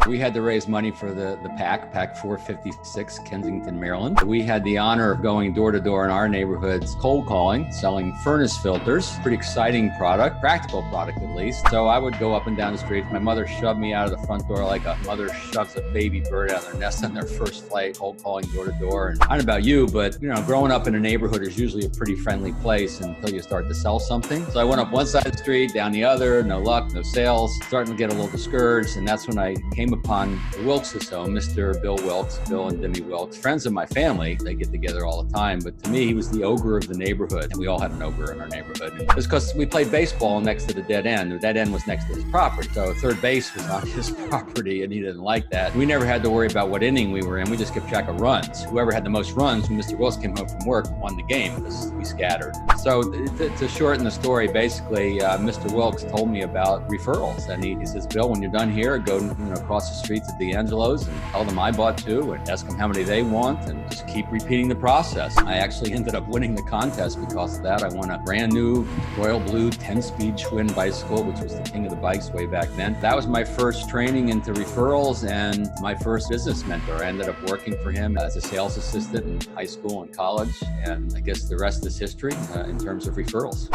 We had to raise money for the PAC 456, Kensington, Maryland. We had the honor of going door to door in our neighborhoods, cold calling, selling furnace filters. Pretty exciting product, practical product at least. So I would go up and down the streets. My mother shoved me out of the front door like a mother shoves a baby bird out of their nest on their first flight, cold calling door to door. And I don't know about you, but growing up in a neighborhood is usually a pretty friendly place until you start to sell something. So I went up one side of the street, down the other, no luck, no sales, starting to get a little discouraged. And that's when I came upon the Wilkes' home, Mr. Bill Wilkes, Bill and Demi Wilkes, friends of my family. They get together all the time. But to me, he was the ogre of the neighborhood. And we all had an ogre in our neighborhood. And it's because we played baseball next to the dead end. The dead end was next to his property. So third base was on his property, and he didn't like that. We never had to worry about what inning we were in. We just kept track of runs. Whoever had the most runs when Mr. Wilkes came home from work won the game because we scattered. So to shorten the story, basically, Mr. Wilkes told me about referrals. And he says, Bill, when you're done here, go across the street to D'Angelo's and tell them I bought two and ask them how many they want and just keep repeating the process. I actually ended up winning the contest because of that. I won a brand new royal blue 10-speed Schwinn bicycle, which was the king of the bikes way back then. That was my first training into referrals and my first business mentor. I ended up working for him as a sales assistant in high school and college. And I guess the rest is history in terms of referrals.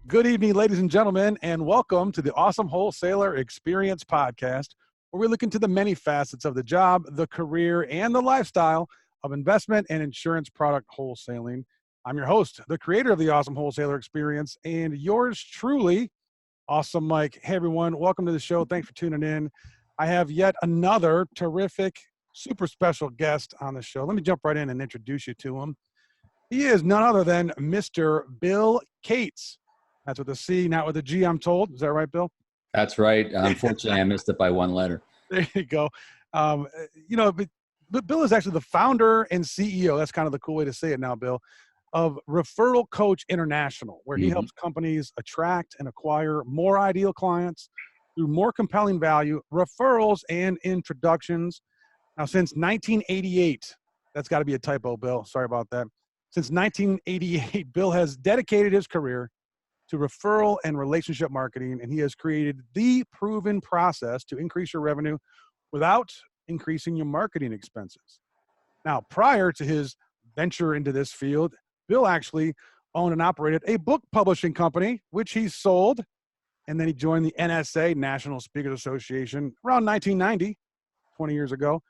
Good evening, ladies and gentlemen, and welcome to the Awesome Wholesaler Experience Podcast, where we look into the many facets of the job, the career, and the lifestyle of investment and insurance product wholesaling. I'm your host, the creator of the Awesome Wholesaler Experience, and yours truly, Awesome Mike. Hey, everyone. Welcome to the show. Thanks for tuning in. I have yet another terrific, super special guest on the show. Let me jump right in and introduce you to him. He is none other than Mr. Bill Cates. That's with a C, not with a G, I'm told. Is that right, Bill? That's right. Unfortunately, I missed it by one letter. There you go. But Bill is actually the founder and CEO. That's kind of the cool way to say it now, Bill, of Referral Coach International, where he helps companies attract and acquire more ideal clients through more compelling value, referrals, and introductions. Now, since 1988, that's got to be a typo, Bill. Sorry about that. Since 1988, Bill has dedicated his career to referral and relationship marketing, and he has created the proven process to increase your revenue without increasing your marketing expenses. Now, prior to his venture into this field, Bill actually owned and operated a book publishing company, which he sold, and then he joined the NSA, National Speakers Association, around 1990, 20 years ago.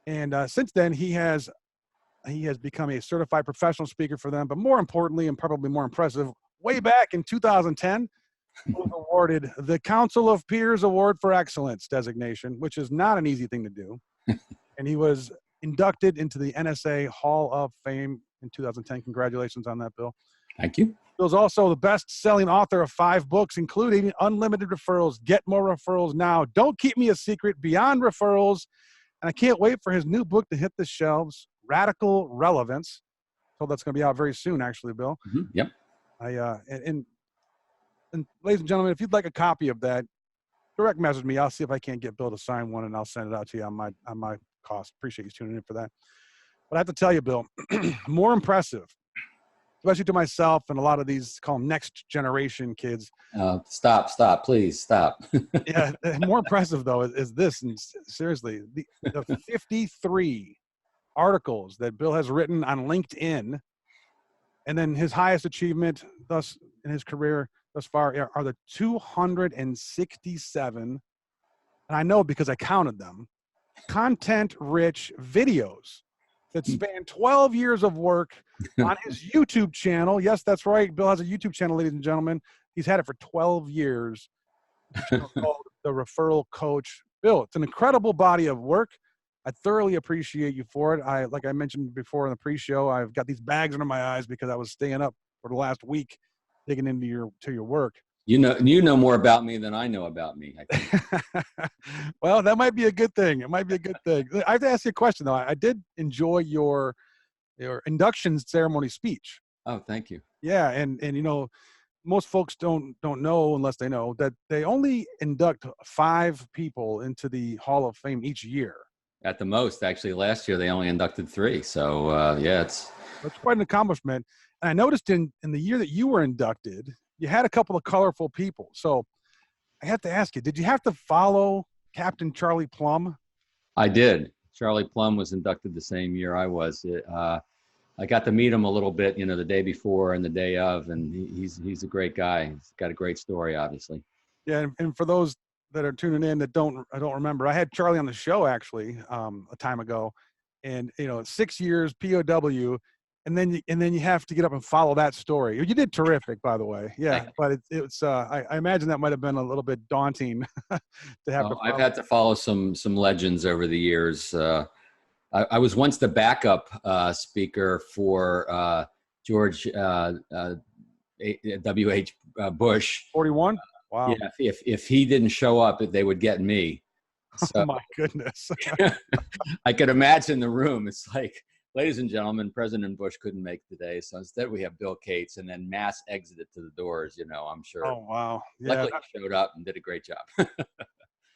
And since then, he has become a certified professional speaker for them, but more importantly, and probably more impressive, way back in 2010, he was awarded the Council of Peers Award for Excellence designation, which is not an easy thing to do. And he was inducted into the NSA Hall of Fame in 2010. Congratulations on that, Bill. Thank you. Bill's also the best-selling author of 5 books, including Unlimited Referrals, Get More Referrals Now, Don't Keep Me a Secret, Beyond Referrals. And I can't wait for his new book to hit the shelves, Radical Relevance. So that's going to be out very soon, actually, Bill. Yep. And ladies and gentlemen, if you'd like a copy of that, direct message me. I'll see if I can't get Bill to sign one, and I'll send it out to you on my cost. Appreciate you tuning in for that. But I have to tell you, Bill, more impressive, especially to myself and a lot of these call them next generation kids. Stop, please stop. Yeah, more impressive though is this, and seriously, the 53 articles that Bill has written on LinkedIn. And then his highest achievement thus in his career thus far are the 267, and I know because I counted them, content-rich videos that span 12 years of work on his YouTube channel. Yes, that's right. Bill has a YouTube channel, ladies and gentlemen. He's had it for 12 years. It's called The Referral Coach. Bill, it's an incredible body of work. I thoroughly appreciate you for it. Like I mentioned before in the pre-show, I've got these bags under my eyes because I was staying up for the last week digging into your work. You know more about me than I know about me, I think. Well, that might be a good thing. It might be a good thing. I have to ask you a question though. I did enjoy your induction ceremony speech. Oh, thank you. Yeah, and most folks don't know unless they know that they only induct 5 people into the Hall of Fame each year. At the most, actually, last year they only inducted 3. So, yeah, it's quite an accomplishment. I noticed in the year that you were inducted, you had a couple of colorful people. So I have to ask you, did you have to follow Captain Charlie Plum? I did. Charlie Plum was inducted the same year I was. I got to meet him a little bit, the day before and the day of, and he's a great guy. He's got a great story, obviously. Yeah, and for those that are tuning in that I don't remember, I had Charlie on the show actually a time ago, and 6 years POW, and then you have to get up and follow that story. You did terrific, by the way. Yeah, but it's I imagine that might have been a little bit daunting to have to follow. I've had to follow some legends over the years. I was once the backup speaker for George W.H. Bush. 41? Wow. Yeah, if he didn't show up, they would get me. So, oh my goodness. I could imagine the room. It's like, ladies and gentlemen, President Bush couldn't make today, so instead we have Bill Cates, and then mass exited to the doors. I'm sure. Oh wow. Yeah. Luckily, he showed up and did a great job.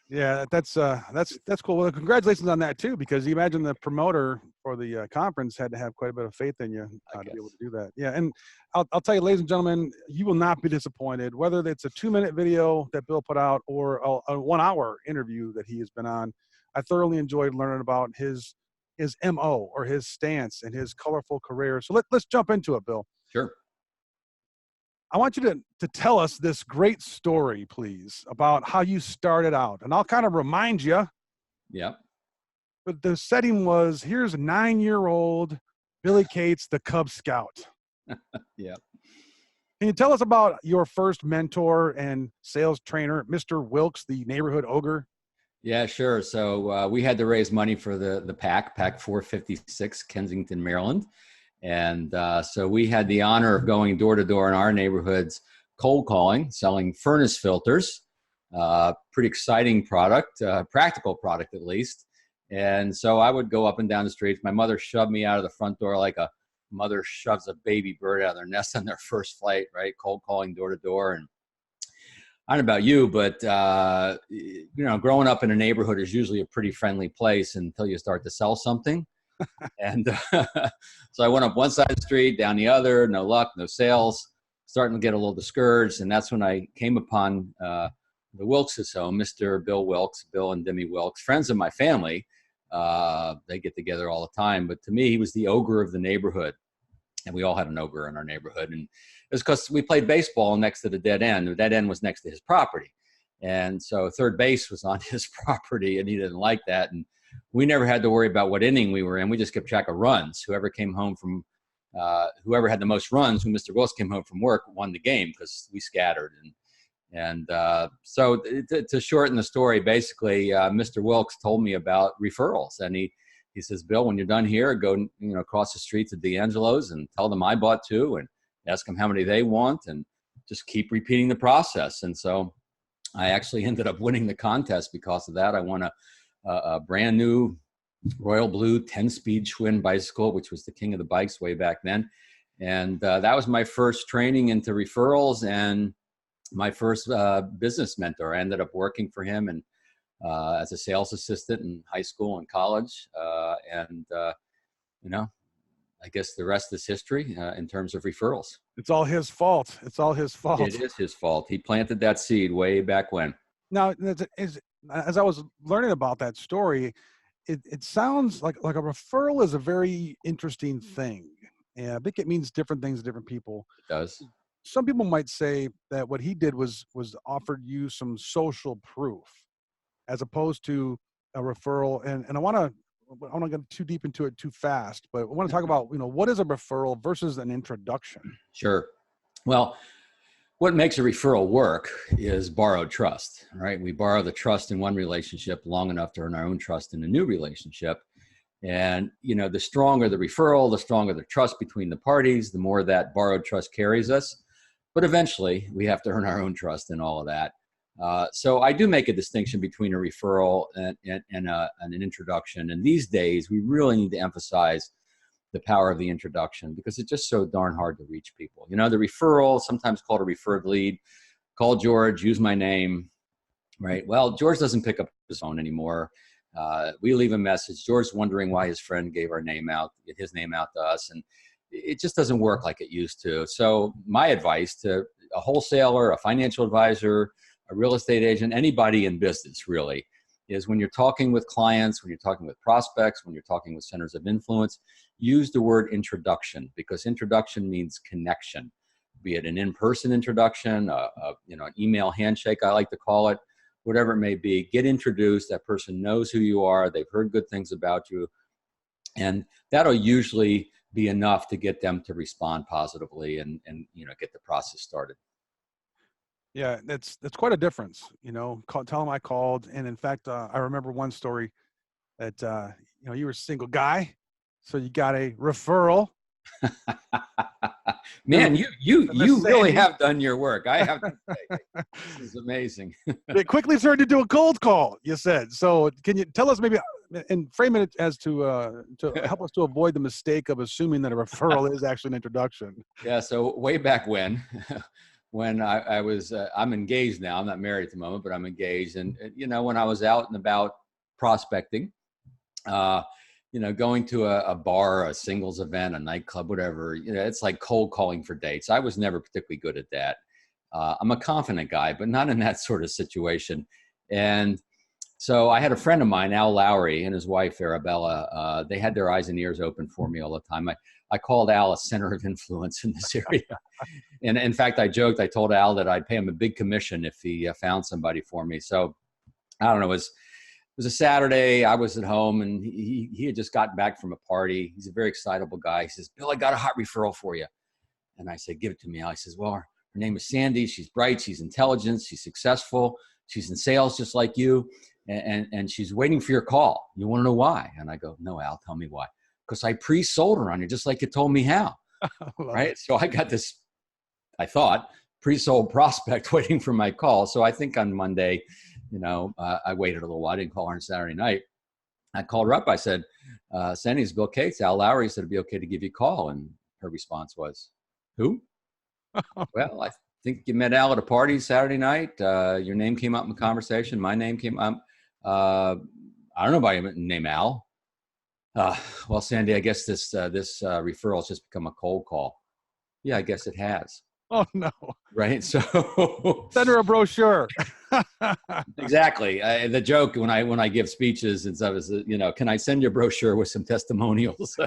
Yeah, that's cool. Well, congratulations on that too, because you imagine the promoter for the conference had to have quite a bit of faith in you to be able to do that. Yeah, and I'll tell you, ladies and gentlemen, you will not be disappointed. Whether it's a 2-minute video that Bill put out or a 1-hour interview that he has been on, I thoroughly enjoyed learning about his MO or his stance and his colorful career. So let's jump into it, Bill. Sure. I want you to tell us this great story, please, about how you started out. And I'll kind of remind you. Yeah. But the setting was, here's a 9-year-old Billy Cates, the Cub Scout. Yeah. Can you tell us about your first mentor and sales trainer, Mr. Wilkes, the neighborhood ogre? Yeah, sure. So we had to raise money for the PAC 456, Kensington, Maryland. And so we had the honor of going door to door in our neighborhoods, cold calling, selling furnace filters, pretty exciting product, practical product at least. And so I would go up and down the streets. My mother shoved me out of the front door like a mother shoves a baby bird out of their nest on their first flight, right? Cold calling door to door. And I don't know about you, but growing up in a neighborhood is usually a pretty friendly place until you start to sell something. And so I went up one side of the street, down the other, no luck, no sales, starting to get a little discouraged. And that's when I came upon the Wilkes' home, Mr. Bill Wilkes, Bill and Demi Wilkes, friends of my family. They get together all the time. But to me, he was the ogre of the neighborhood. And we all had an ogre in our neighborhood. And it was because we played baseball next to the dead end. The dead end was next to his property. And so third base was on his property, and he didn't like that. And we never had to worry about what inning we were in. We just kept track of runs. Whoever had the most runs when Mr. Wilkes came home from work won the game because we scattered. So to shorten the story, basically, Mr. Wilkes told me about referrals. And he says, Bill, when you're done here, go across the street to D'Angelo's and tell them I bought two and ask them how many they want and just keep repeating the process. And so I actually ended up winning the contest because of that. I won a brand new royal blue 10-speed Schwinn bicycle, which was the king of the bikes way back then. And that was my first training into referrals and my first business mentor. I ended up working for him and as a sales assistant in high school and college. I guess the rest is history in terms of referrals. It's all his fault. It's all his fault. It is his fault. He planted that seed way back when. Now, as I was learning about that story, it sounds like a referral is a very interesting thing. And I think it means different things to different people. It does. Some people might say that what he did was offered you some social proof as opposed to a referral. And I don't want to get too deep into it too fast, but I want to talk about, what is a referral versus an introduction? Sure. Well, what makes a referral work is borrowed trust, right? We borrow the trust in one relationship long enough to earn our own trust in a new relationship. And, the stronger the referral, the stronger the trust between the parties, the more that borrowed trust carries us. But eventually we have to earn our own trust in all of that. So I do make a distinction between a referral and an introduction. And these days we really need to emphasize the power of the introduction because it's just so darn hard to reach people. The referral, sometimes called a referred lead, call George, use my name, right? Well, George doesn't pick up his phone anymore. We leave a message. George's wondering why his friend gave his name out to us. And it just doesn't work like it used to. So my advice to a wholesaler, a financial advisor, a real estate agent, anybody in business really, is when you're talking with clients, when you're talking with prospects, when you're talking with centers of influence, use the word introduction, because introduction means connection, be it an in-person introduction, an email handshake, I like to call it, whatever it may be. Get introduced. That person knows who you are. They've heard good things about you. And that'll usually be enough to get them to respond positively and get the process started. Yeah, that's quite a difference. Tell them I called, and in fact, I remember one story that you were a single guy, so you got a referral. Man, you really Sandy. have done your work. I have to say, this is amazing. It quickly turned into a cold call, you said. So can you tell us maybe and frame it as to help us to avoid the mistake of assuming that a referral is actually an introduction? Yeah. So way back when I was, I'm engaged now. I'm not married at the moment, but I'm engaged. And when I was out and about prospecting, going to a bar, a singles event, a nightclub, whatever, it's like cold calling for dates. I was never particularly good at that. I'm a confident guy, but not in that sort of situation. And so I had a friend of mine, Al Lowry, and his wife, Arabella. They had their eyes and ears open for me all the time. I called Al a center of influence in this area. And in fact, I joked, I told Al that I'd pay him a big commission if he found somebody for me. So I don't know, it was a Saturday. I was at home, and he had just gotten back from a party. He's a very excitable guy. He says, "Bill, I got a hot referral for you." And I said, "Give it to me." He says, "Well, her name is Sandy. She's bright. She's intelligent. She's successful. She's in sales just like you. And she's waiting for your call. You want to know why?" And I go, "No, Al, tell me why." "Because I pre-sold her on you, just like you told me how." Right? So I got this, I thought, pre-sold prospect waiting for my call. So I think on Monday, I waited a little while. I didn't call her on Saturday night. I called her up. I said, "Sandy's Bill Cates. Al Lowry said it'd be okay to give you a call." And her response was, "Who?" "Well, I think you met Al at a party Saturday night. Your name came up in the conversation. My name came up. I don't know about your name, Al." "Well, Sandy, I guess this referral has just become a cold call." "Yeah, I guess it has." Oh no! Right. So send her a brochure. Exactly. The joke when I give speeches and stuff is, can I send you a brochure with some testimonials?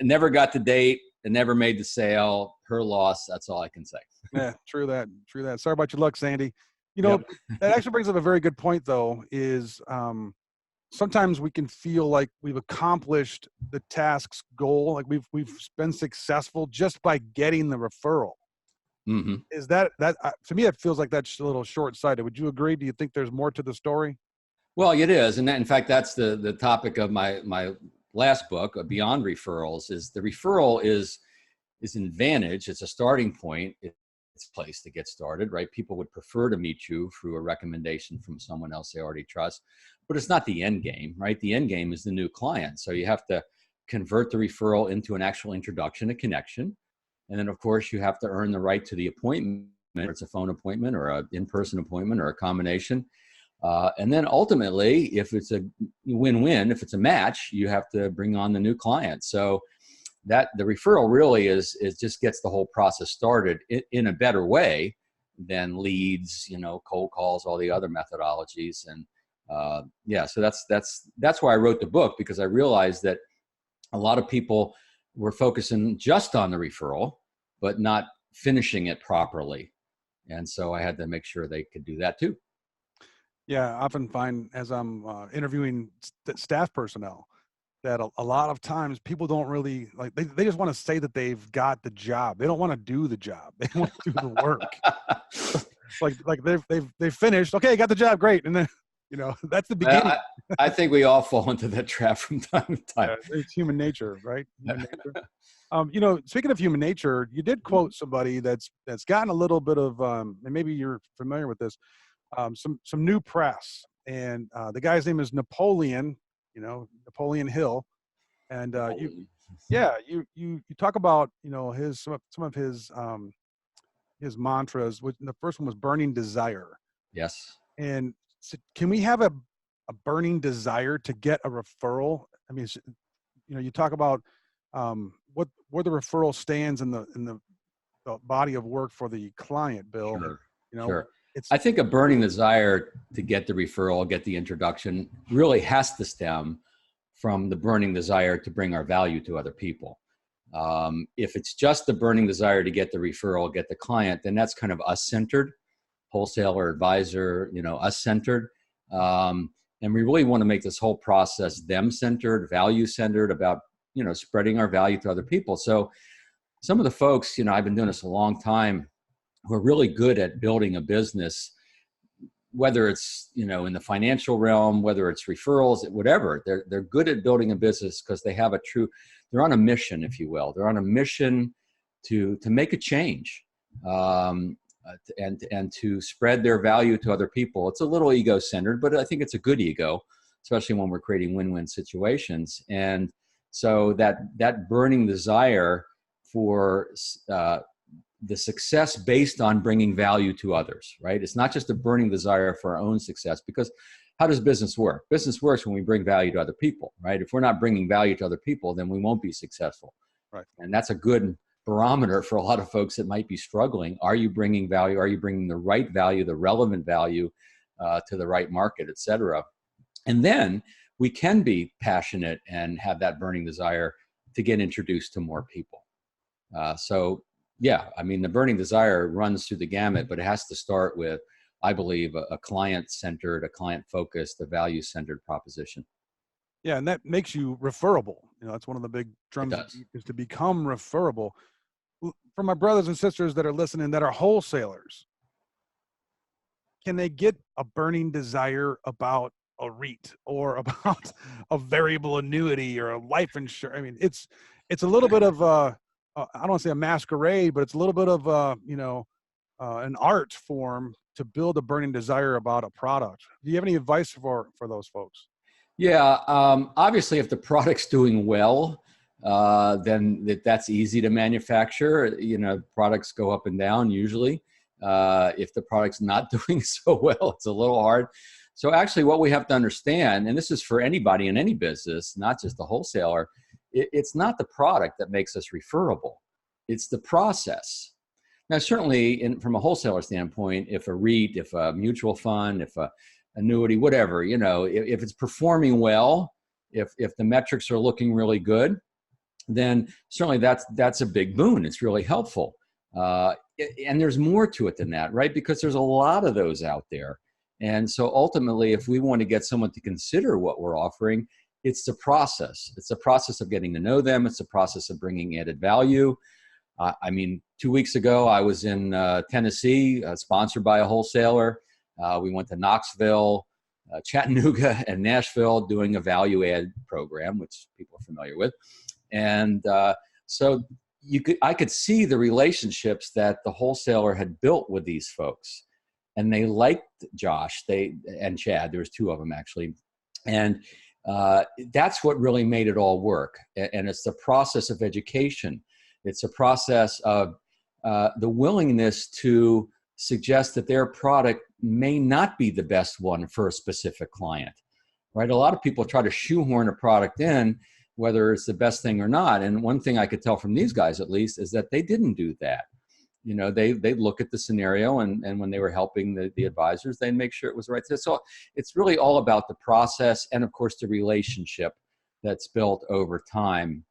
Never got the date and never made the sale. Her loss. That's all I can say. Yeah, true that. Sorry about your luck, Sandy. Yep. That actually brings up a very good point, though, is sometimes we can feel like we've accomplished the task's goal. Like we've been successful just by getting the referral. Mm-hmm. Is that to me, it feels like that's a little short-sighted. Would you agree? Do you think there's more to the story? Well, it is. And in fact, that's the topic of my last book, Beyond Referrals, is the referral is an advantage. It's a starting point. It's a place to get started, right? People would prefer to meet you through a recommendation from someone else they already trust, but it's not the end game, right? The end game is the new client. So you have to convert the referral into an actual introduction, a connection. And then, of course, you have to earn the right to the appointment. It's a phone appointment or an in-person appointment or a combination. And then ultimately, if it's a win-win, if it's a match, you have to bring on the new client. So that the referral really is just gets the whole process started in a better way than leads, cold calls, all the other methodologies. And so that's why I wrote the book, because I realized that a lot of people were focusing just on the referral, but not finishing it properly. And so I had to make sure they could do that too. Yeah, I often find as I'm interviewing staff personnel that a lot of times people don't really like, they just want to say that they've got the job. They don't want to do the job. They want to do the work. like they've finished. Okay, got the job. Great. And then, that's the beginning. Well, I think we all fall into that trap from time to time. Yeah, it's human nature, right? Human nature. Speaking of human nature, you did quote somebody that's gotten a little bit of, and maybe you're familiar with this, some new press, and the guy's name is Napoleon, Napoleon Hill, and you talk about his some of his mantras. Which the first one was burning desire. Yes. And so can we have a burning desire to get a referral? I mean, you talk about where the referral stands in the body of work for the client, Bill. Sure. You know, Sure. it's I think a burning desire to get the referral, get the introduction, really has to stem from the burning desire to bring our value to other people. If it's just the burning desire to get the referral, get the client, then that's kind of us-centered, wholesaler, advisor, us-centered. And we really want to make this whole process them-centered, value-centered, about, spreading our value to other people. So some of the folks, I've been doing this a long time, who are really good at building a business, whether it's, in the financial realm, whether it's referrals, whatever, they're good at building a business because they have they're on a mission, if you will. They're on a mission to make a change, and to spread their value to other people. It's a little ego-centered, but I think it's a good ego, especially when we're creating win-win situations. And so that burning desire for the success based on bringing value to others, right? It's not just a burning desire for our own success, because how does business work? Business works when we bring value to other people, right? If we're not bringing value to other people, then we won't be successful. Right. And that's a good barometer for a lot of folks that might be struggling. Are you bringing value? Are you bringing the right value, the relevant value to the right market, et cetera? And then we can be passionate and have that burning desire to get introduced to more people. Yeah, I mean, the burning desire runs through the gamut, but it has to start with, I believe, a client-centered, a client-focused, a value-centered proposition. Yeah, and that makes you referable. That's one of the big drums, is to become referable. For my brothers and sisters that are listening that are wholesalers, can they get a burning desire about a REIT or about a variable annuity or a life insurance? I mean, it's a little bit of I don't want to say a masquerade, but it's a little bit of an art form to build a burning desire about a product. Do you have any advice for those folks? Yeah, obviously, if the product's doing well, then that's easy to manufacture. Products go up and down usually. If the product's not doing so well, it's a little hard. So actually, what we have to understand, and this is for anybody in any business, not just the wholesaler, it's not the product that makes us referable. It's the process. Now, certainly, from a wholesaler standpoint, if a REIT, if a mutual fund, if a annuity, whatever, if it's performing well, if the metrics are looking really good, then certainly that's a big boon. It's really helpful. And there's more to it than that, right? Because there's a lot of those out there. And so ultimately, if we want to get someone to consider what we're offering, it's the process. It's the process of getting to know them. It's the process of bringing added value. 2 weeks ago, I was in Tennessee, sponsored by a wholesaler. We went to Knoxville, Chattanooga, and Nashville doing a value add program, which people are familiar with. And so I could see the relationships that the wholesaler had built with these folks. And they liked Josh and Chad. There was two of them, actually. And that's what really made it all work. And it's the process of education. It's a process of the willingness to suggest that their product may not be the best one for a specific client, right? A lot of people try to shoehorn a product in, whether it's the best thing or not. And one thing I could tell from these guys, at least, is that they didn't do that. They look at the scenario, and when they were helping the advisors, they'd make sure it was right. So it's really all about the process and, of course, the relationship that's built over time.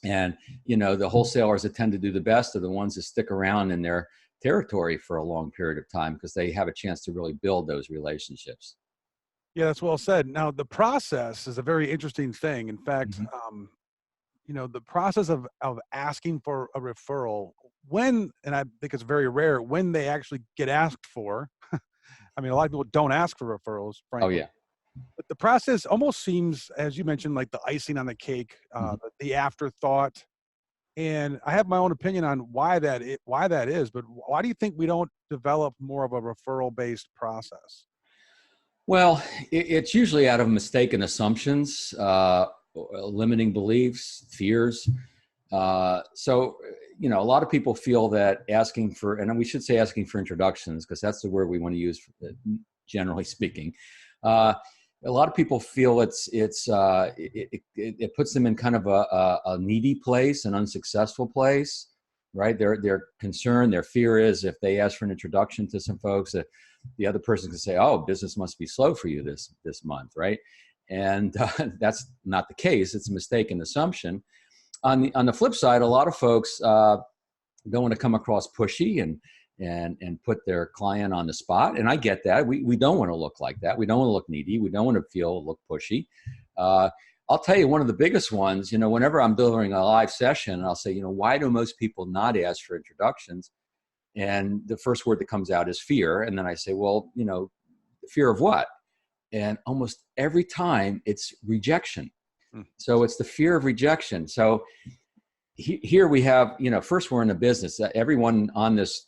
And, the wholesalers that tend to do the best are the ones that stick around in their territory for a long period of time because they have a chance to really build those relationships. Yeah, that's well said. Now, the process is a very interesting thing. In fact, the process of asking for a referral, and I think it's very rare when they actually get asked for. I mean, a lot of people don't ask for referrals, frankly. Oh, yeah. But the process almost seems, as you mentioned, like the icing on the cake, the afterthought. And I have my own opinion on why that is. But why do you think we don't develop more of a referral-based process? Well, it's usually out of mistaken assumptions, limiting beliefs, fears. So, a lot of people feel that asking for, and we should say asking for introductions, because that's the word we want to use, generally speaking. A lot of people feel it puts them in kind of a needy place, an unsuccessful place, right? They're concerned. Their fear is if they ask for an introduction to some folks, that the other person can say, "Oh, business must be slow for you this month," right? And that's not the case. It's a mistaken assumption. On the flip side, a lot of folks don't want to come across pushy and put their client on the spot. And I get that. We don't want to look like that. We don't want to look needy. We don't want to look pushy. I'll tell you one of the biggest ones, whenever I'm delivering a live session, I'll say, why do most people not ask for introductions? And the first word that comes out is fear. And then I say, well, fear of what? And almost every time it's rejection. So it's the fear of rejection. So here we have, first we're in a business. Everyone on this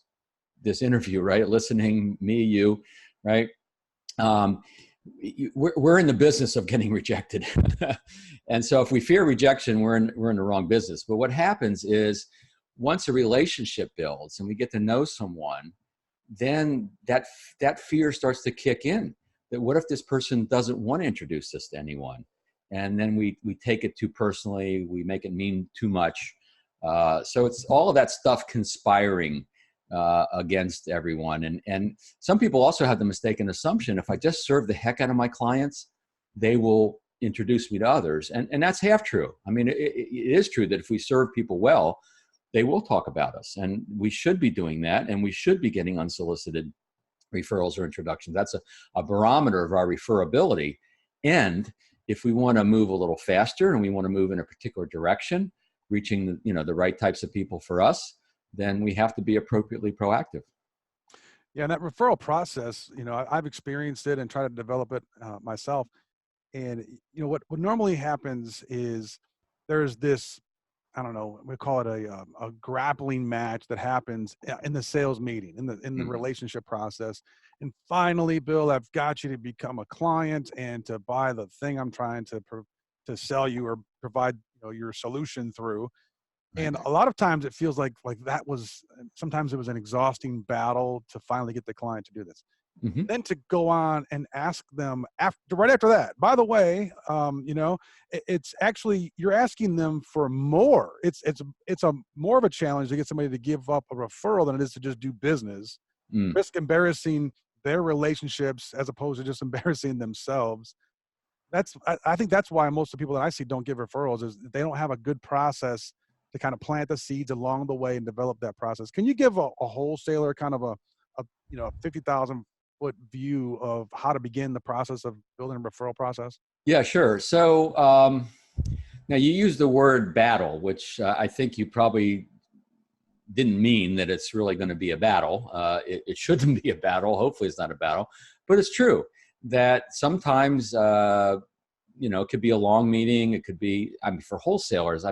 interview, right, listening, me, you, right, we're in the business of getting rejected. And so if we fear rejection, we're in the wrong business. But what happens is once a relationship builds and we get to know someone, then that fear starts to kick in. That what if this person doesn't want to introduce us to anyone? And then we take it too personally. We make it mean too much. So it's all of that stuff conspiring against everyone. And some people also have the mistaken assumption, if I just serve the heck out of my clients, they will introduce me to others. And that's half true. I mean, it is true that if we serve people well, they will talk about us. And we should be doing that. And we should be getting unsolicited referrals or introductions. That's a barometer of our referability. And if we want to move a little faster and we want to move in a particular direction, reaching the right types of people for us, then we have to be appropriately proactive. Yeah, and that referral process, I've experienced it and tried to develop it myself. And what normally happens is there's this, I don't know, we call it a grappling match that happens in the sales meeting, in the relationship process. And finally, Bill, I've got you to become a client and to buy the thing I'm trying to sell you or provide your solution through. And a lot of times it feels like sometimes it was an exhausting battle to finally get the client to do this. Mm-hmm. Then to go on and ask them right after that, by the way, it's actually, you're asking them for more. It's a more of a challenge to get somebody to give up a referral than it is to just do business, risk embarrassing their relationships as opposed to just embarrassing themselves. I think that's why most of the people that I see don't give referrals is they don't have a good process to kind of plant the seeds along the way and develop that process. Can you give a wholesaler kind of a 50,000 foot view of how to begin the process of building a referral process? Yeah, sure. So now you use the word battle, which I think you probably didn't mean that it's really going to be a battle. It shouldn't be a battle. Hopefully it's not a battle, but it's true that sometimes, it could be a long meeting. It could be, for wholesalers,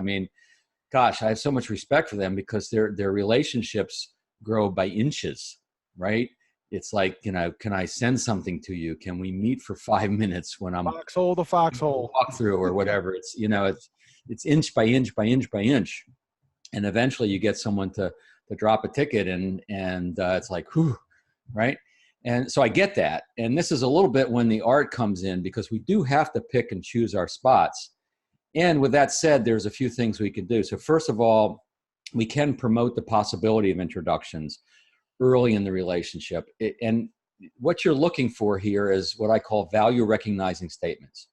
gosh, I have so much respect for them because their relationships grow by inches, right? It's like, can I send something to you? Can we meet for 5 minutes when I'm foxhole to foxhole walk through or whatever? It's, it's inch by inch by inch by inch. And eventually you get someone to drop a ticket and it's like, whew, right? And so I get that. And this is a little bit when the art comes in because we do have to pick and choose our spots. And with that said, there's a few things we can do. So first of all, we can promote the possibility of introductions early in the relationship. And what you're looking for here is what I call value recognizing statements.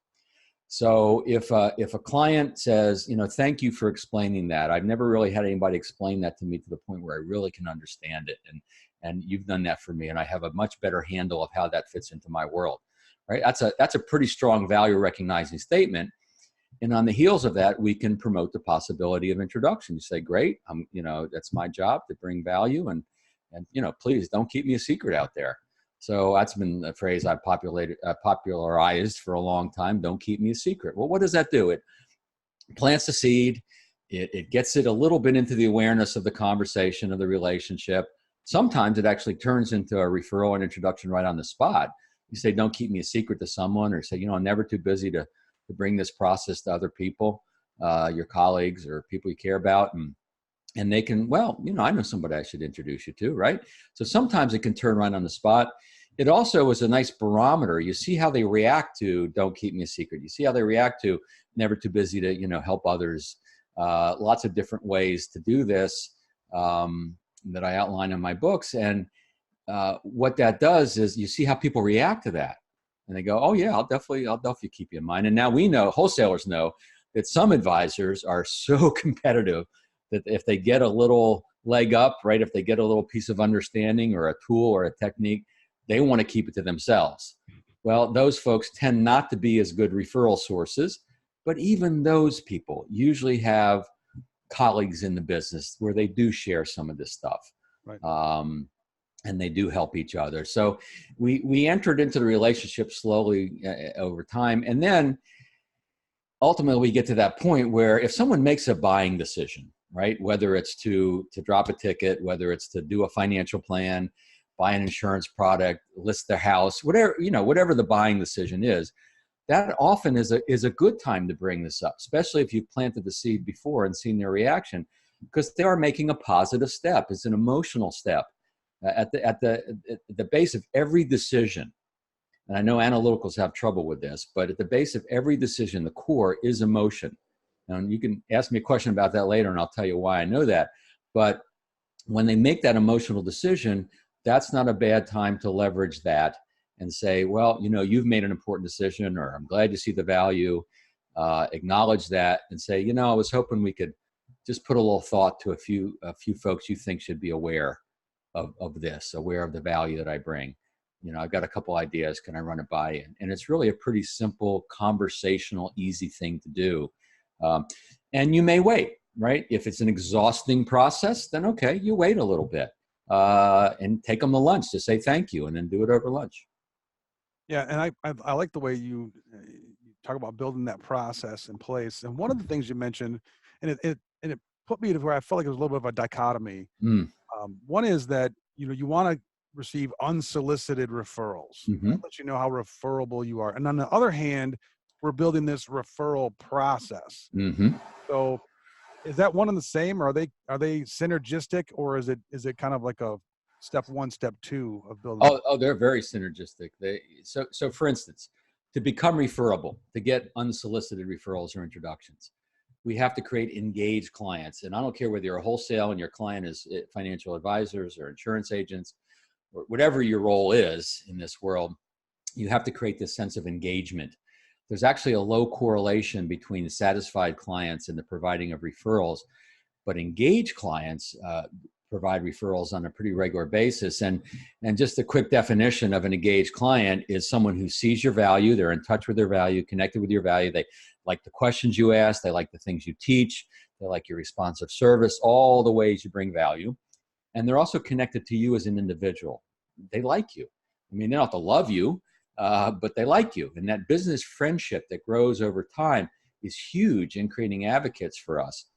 So if a client says, thank you for explaining that. I've never really had anybody explain that to me to the point where I really can understand it. And you've done that for me. And I have a much better handle of how that fits into my world, right? That's a pretty strong value recognizing statement. And on the heels of that, we can promote the possibility of introduction. You say, great, that's my job to bring value and please don't keep me a secret out there. So that's been a phrase I've popularized for a long time. Don't keep me a secret. Well, what does that do? It plants a seed. It gets it a little bit into the awareness of the conversation, of the relationship. Sometimes it actually turns into a referral and introduction right on the spot. You say, don't keep me a secret to someone, or say, I'm never too busy to bring this process to other people, your colleagues or people you care about. And they can, I know somebody I should introduce you to, right? So sometimes it can turn right on the spot. it also was a nice barometer. You see how they react to "Don't keep me a secret." You see how they react to "Never too busy to help others." Lots of different ways to do this that I outline in my books. And what that does is you see how people react to that, and they go, "Oh yeah, I'll definitely keep you in mind." And now we know, wholesalers know, that some advisors are so competitive that if they get a little leg up, right, if they get a little piece of understanding or a tool or a technique, they want to keep it to themselves. Well, those folks tend not to be as good referral sources, but even those people usually have colleagues in the business where they do share some of this stuff. Right. And they do help each other. So we entered into the relationship slowly over time. And then ultimately we get to that point where if someone makes a buying decision, right, whether it's to drop a ticket, whether it's to do a financial plan, buy an insurance product, list their house, whatever the buying decision is, that often is a good time to bring this up, especially if you've planted the seed before and seen their reaction, because they are making a positive step. It's an emotional step at the base of every decision. And I know analyticals have trouble with this, but at the base of every decision, the core is emotion. And you can ask me a question about that later, and I'll tell you why I know that. But when they make that emotional decision, that's not a bad time to leverage that and say, well, you've made an important decision, or I'm glad you see the value. Acknowledge that and say, I was hoping we could just put a little thought to a few folks you think should be aware of this, aware of the value that I bring. I've got a couple ideas. Can I run it by you? And it's really a pretty simple, conversational, easy thing to do. And you may wait, right? If it's an exhausting process, then okay, you wait a little bit and take them to lunch to say thank you, and then do it over lunch. Yeah, and I like the way you talk about building that process in place. And one of the things you mentioned, and it put me to where I felt like it was a little bit of a dichotomy. One is that you want to receive unsolicited referrals. Mm-hmm. That lets you know how referable you are. And on the other hand, we're building this referral process. Mm-hmm. So is that one and the same? Or are they synergistic, or is it kind of like a step one, step two of building? Oh, they're very synergistic. So for instance, to become referable, to get unsolicited referrals or introductions, we have to create engaged clients. And I don't care whether you're a wholesale and your client is financial advisors or insurance agents, or whatever your role is in this world, you have to create this sense of engagement. There's actually a low correlation between satisfied clients and the providing of referrals, but engaged clients provide referrals on a pretty regular basis. And just a quick definition of an engaged client is someone who sees your value, they're in touch with their value, connected with your value, they like the questions you ask, they like the things you teach, they like your responsive service, all the ways you bring value. And they're also connected to you as an individual. They like you. I mean, they don't have to love you, but they like you. And that business friendship that grows over time is huge in creating advocates for us.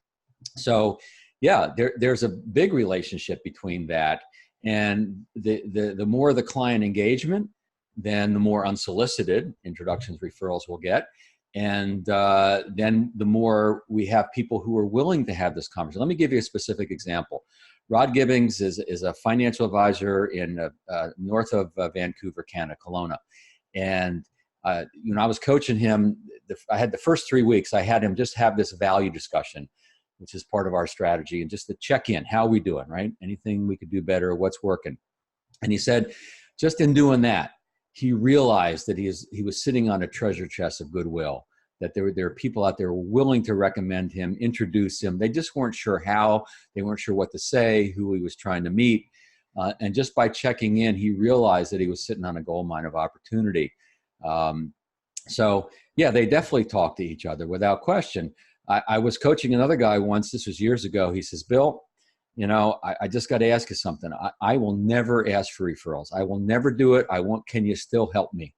So yeah, there's a big relationship between that. And the more the client engagement, then the more unsolicited introductions, referrals we'll get. And then the more we have people who are willing to have this conversation. Let me give you a specific example. Rod Gibbings is a financial advisor in north of Vancouver, Canada, Kelowna. And I was coaching him. I had the first 3 weeks, I had him just have this value discussion, which is part of our strategy, and just to check in, how are we doing, right? Anything we could do better, what's working? And he said, just in doing that, he realized that he was sitting on a treasure chest of goodwill, that there are people out there willing to recommend him, introduce him. They just weren't sure how, they weren't sure what to say, who he was trying to meet. And just by checking in, he realized that he was sitting on a gold mine of opportunity. So yeah, they definitely talk to each other without question. I was coaching another guy once, this was years ago. He says, Bill, I just got to ask you something. I will never ask for referrals. I will never do it. Can you still help me?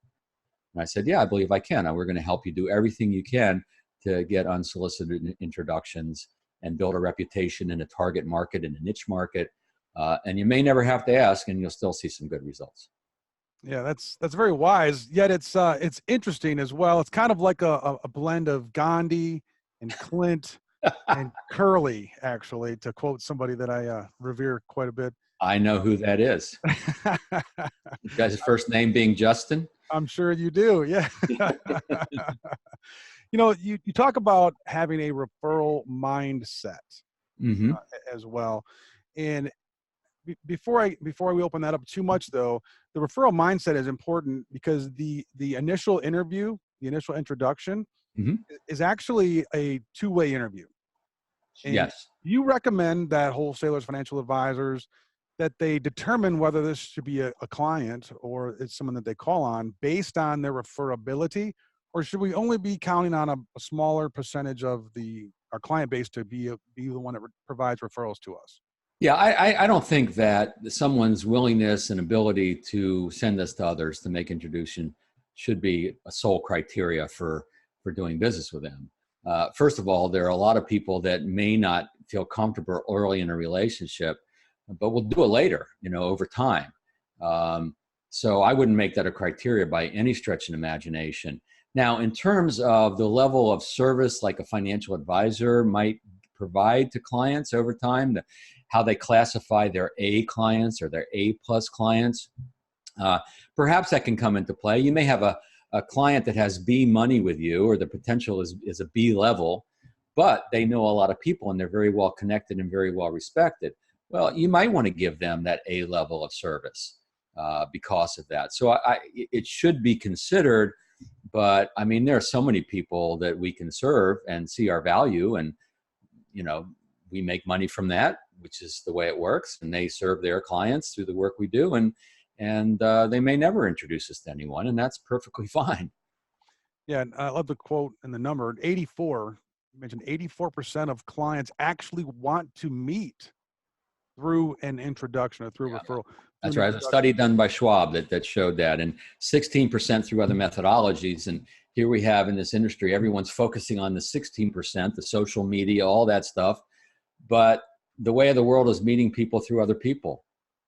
And I said, yeah, I believe I can. And we're going to help you do everything you can to get unsolicited introductions and build a reputation in a target market, in a niche market. And you may never have to ask, and you'll still see some good results. Yeah, that's very wise. Yet it's interesting as well. It's kind of like a blend of Gandhi and Clint and curly, actually, to quote somebody that I revere quite a bit. I know who that is. You guys' first name being Justin? I'm sure you do. Yeah. You talk about having a referral mindset Hmm. as well. And before we open that up too much, though, the referral mindset is important because the initial interview, the initial introduction, Hmm. is actually a two-way interview. And Yes. you recommend that wholesalers, financial advisors, that they determine whether this should be a client or it's someone that they call on based on their referability, or should we only be counting on a smaller percentage of our client base to be the one that provides referrals to us? Yeah, I don't think that someone's willingness and ability to send this to others to make introduction should be a sole criteria for doing business with them. First of all, there are a lot of people that may not feel comfortable early in a relationship, but will do it later, over time. So I wouldn't make that a criteria by any stretch of imagination. Now, in terms of the level of service like a financial advisor might provide to clients over time, how they classify their A clients or their A plus clients, uh, perhaps that can come into play. You may have a client that has B money with you, or the potential is a B level, but they know a lot of people and they're very well connected and very well respected. Well, you might want to give them that A level of service because of that. So it should be considered, but I mean, there are so many people that we can serve and see our value, and we make money from that, which is the way it works, and they serve their clients through the work we do, and they may never introduce us to anyone, and that's perfectly fine. Yeah, and I love the quote and the number 84. You mentioned 84% of clients actually want to meet through an introduction or through Yeah, referral. Through that's an right. There's a study done by Schwab that showed that, and 16% through other methodologies. And here we have in this industry, everyone's focusing on the 16%, the social media, all that stuff. But the way of the world is meeting people through other people,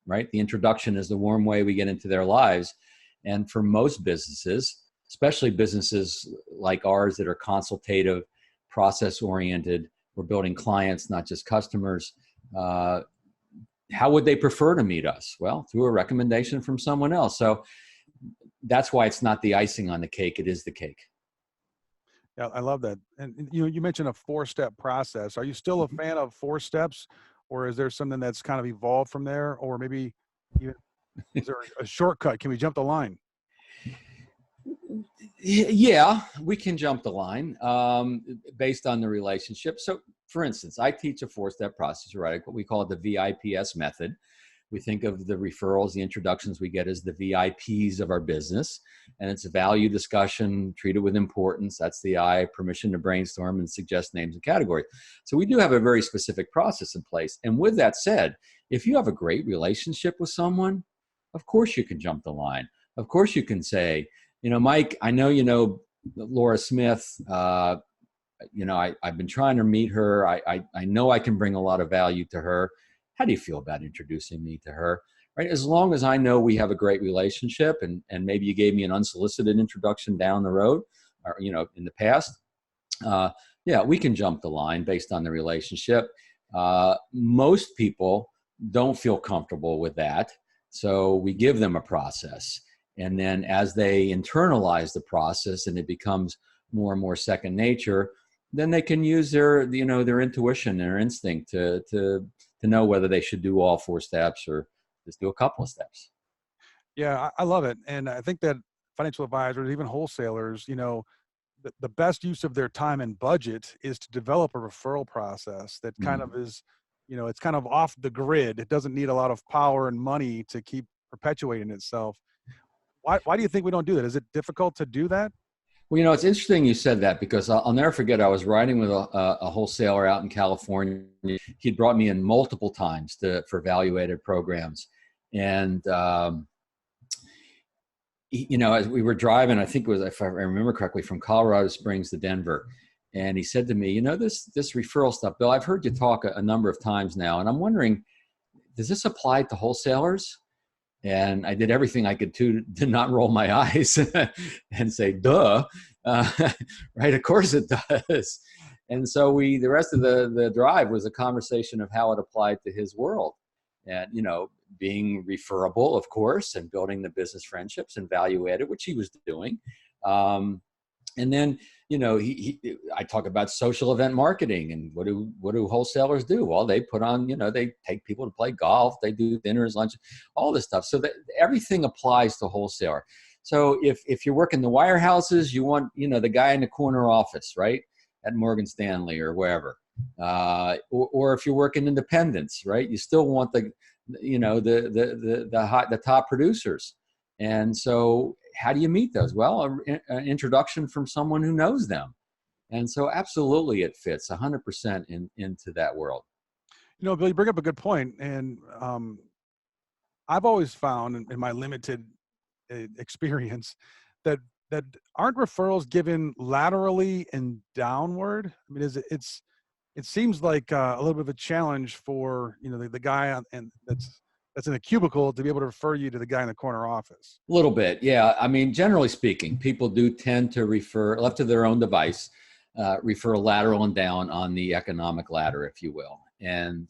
right? The introduction is the warm way we get into their lives. And for most businesses, especially businesses like ours that are consultative, process oriented, we're building clients, not just customers. How would they prefer to meet us? Well, through a recommendation from someone else. So that's why it's not the icing on the cake, it is the cake. Yeah, I love that. And you mentioned a four-step process. Are you still a fan of four steps, or is there something that's kind of evolved from there, or maybe even is there a shortcut? Can we jump the line? Yeah, we can jump the line based on the relationship. So, for instance, I teach a four-step process, right? What we call it the VIPS method. We think of the referrals, the introductions we get as the VIPs of our business, and it's a value discussion treated with importance. That's the I, permission to brainstorm and suggest names and categories. So we do have a very specific process in place. And with that said, if you have a great relationship with someone, of course you can jump the line. Of course you can say, Mike, I know you know Laura Smith. I've been trying to meet her. I know I can bring a lot of value to her. How do you feel about introducing me to her? Right? As long as I know we have a great relationship, and maybe you gave me an unsolicited introduction down the road, or in the past, yeah, we can jump the line based on the relationship. Most people don't feel comfortable with that, so we give them a process, and then as they internalize the process and it becomes more and more second nature, then they can use their intuition, their instinct to know whether they should do all four steps or just do a couple of steps. Yeah, I love it. And I think that financial advisors, even wholesalers, the best use of their time and budget is to develop a referral process that kind of Mhm. is, it's kind of off the grid. It doesn't need a lot of power and money to keep perpetuating itself. Why do you think we don't do that? Is it difficult to do that? Well, it's interesting you said that, because I'll never forget, I was riding with a wholesaler out in California. He'd brought me in multiple times for value-added programs. And, as we were driving, I think it was, if I remember correctly, from Colorado Springs to Denver. And he said to me, this referral stuff, Bill, I've heard you talk a number of times now, and I'm wondering, does this apply to wholesalers? And I did everything I could to not roll my eyes and say, duh, right? Of course it does. And so the rest of the drive was a conversation of how it applied to his world. And, being referable, of course, and building the business friendships and value added, which he was doing. And then, I talk about social event marketing, and what do wholesalers do? Well, they put on, they take people to play golf, they do dinners, lunch, all this stuff. So that everything applies to wholesaler. So if you're working the wirehouses, you want, the guy in the corner office, right, at Morgan Stanley or wherever. Or if you're working independents, right, you still want the top producers. And so how do you meet those? Well, an introduction from someone who knows them. And so absolutely it fits 100% into that world. Bill, you bring up a good point. And I've always found in my limited experience that aren't referrals given laterally and downward. I mean, it seems like a little bit of a challenge for, the guy that's in a cubicle to be able to refer you to the guy in the corner office. A little bit, yeah. I mean, generally speaking, people do tend to refer, left to their own device, refer lateral and down on the economic ladder, if you will. And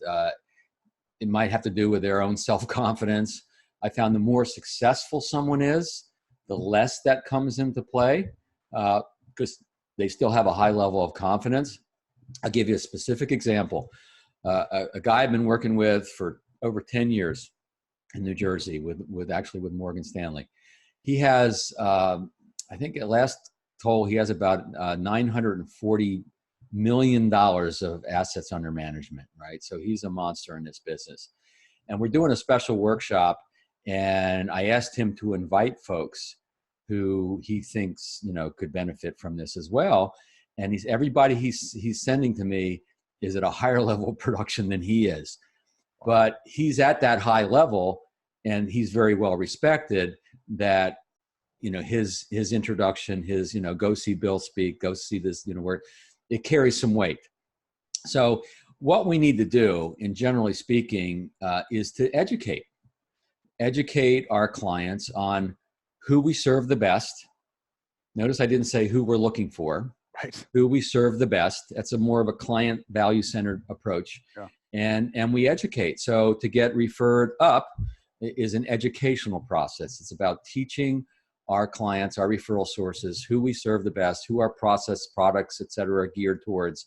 it might have to do with their own self-confidence. I found the more successful someone is, the less that comes into play, because they still have a high level of confidence. I'll give you a specific example. A guy I've been working with for over 10 years in New Jersey with Morgan Stanley. He has, I think at last toll, he has about $940 million of assets under management, right? So he's a monster in this business. And we're doing a special workshop, and I asked him to invite folks who he thinks, could benefit from this as well. And everybody he's sending to me is at a higher level of production than he is. But he's at that high level, and he's very well respected, that, his introduction, his, go see Bill speak, go see this, where it carries some weight. So what we need to do, and generally speaking, is to educate our clients on who we serve the best. Notice I didn't say who we're looking for. Right. Who we serve the best. That's more of a client value-centered approach. Yeah. And we educate. So to get referred up is an educational process. It's about teaching our clients, our referral sources, who we serve the best, who our process, products, et cetera, are geared towards.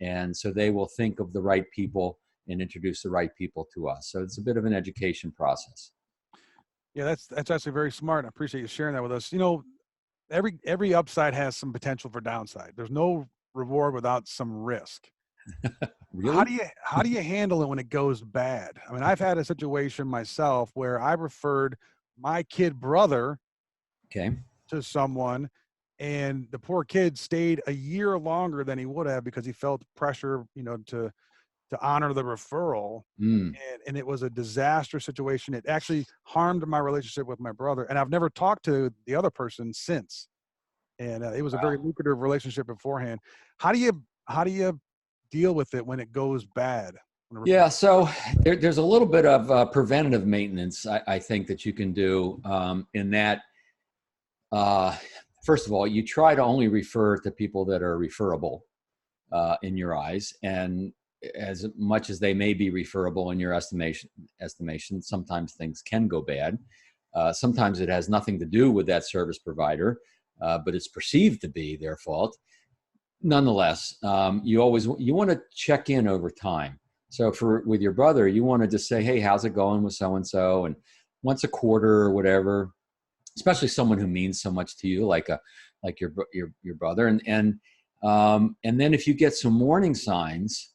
And so they will think of the right people and introduce the right people to us. So it's a bit of an education process. Yeah, that's actually very smart. I appreciate you sharing that with us. Every upside has some potential for downside. There's no reward without some risk. Really? How do you handle it when it goes bad? I mean, I've had a situation myself where I referred my kid brother to someone, and the poor kid stayed a year longer than he would have because he felt pressure, to honor the referral. And it was a disastrous situation. It actually harmed my relationship with my brother, and I've never talked to the other person since. And it was a very lucrative relationship beforehand. How do you deal with it when it goes bad? Yeah, so there's a little bit of preventative maintenance, I think, that you can do in that. First of all, you try to only refer to people that are referable in your eyes, and as much as they may be referable in your estimation, sometimes things can go bad. Sometimes it has nothing to do with that service provider, but it's perceived to be their fault. Nonetheless, you want to check in over time. So with your brother, you want to just say, hey, how's it going with so-and-so? And once a quarter or whatever, especially someone who means so much to you, like your brother. And then if you get some warning signs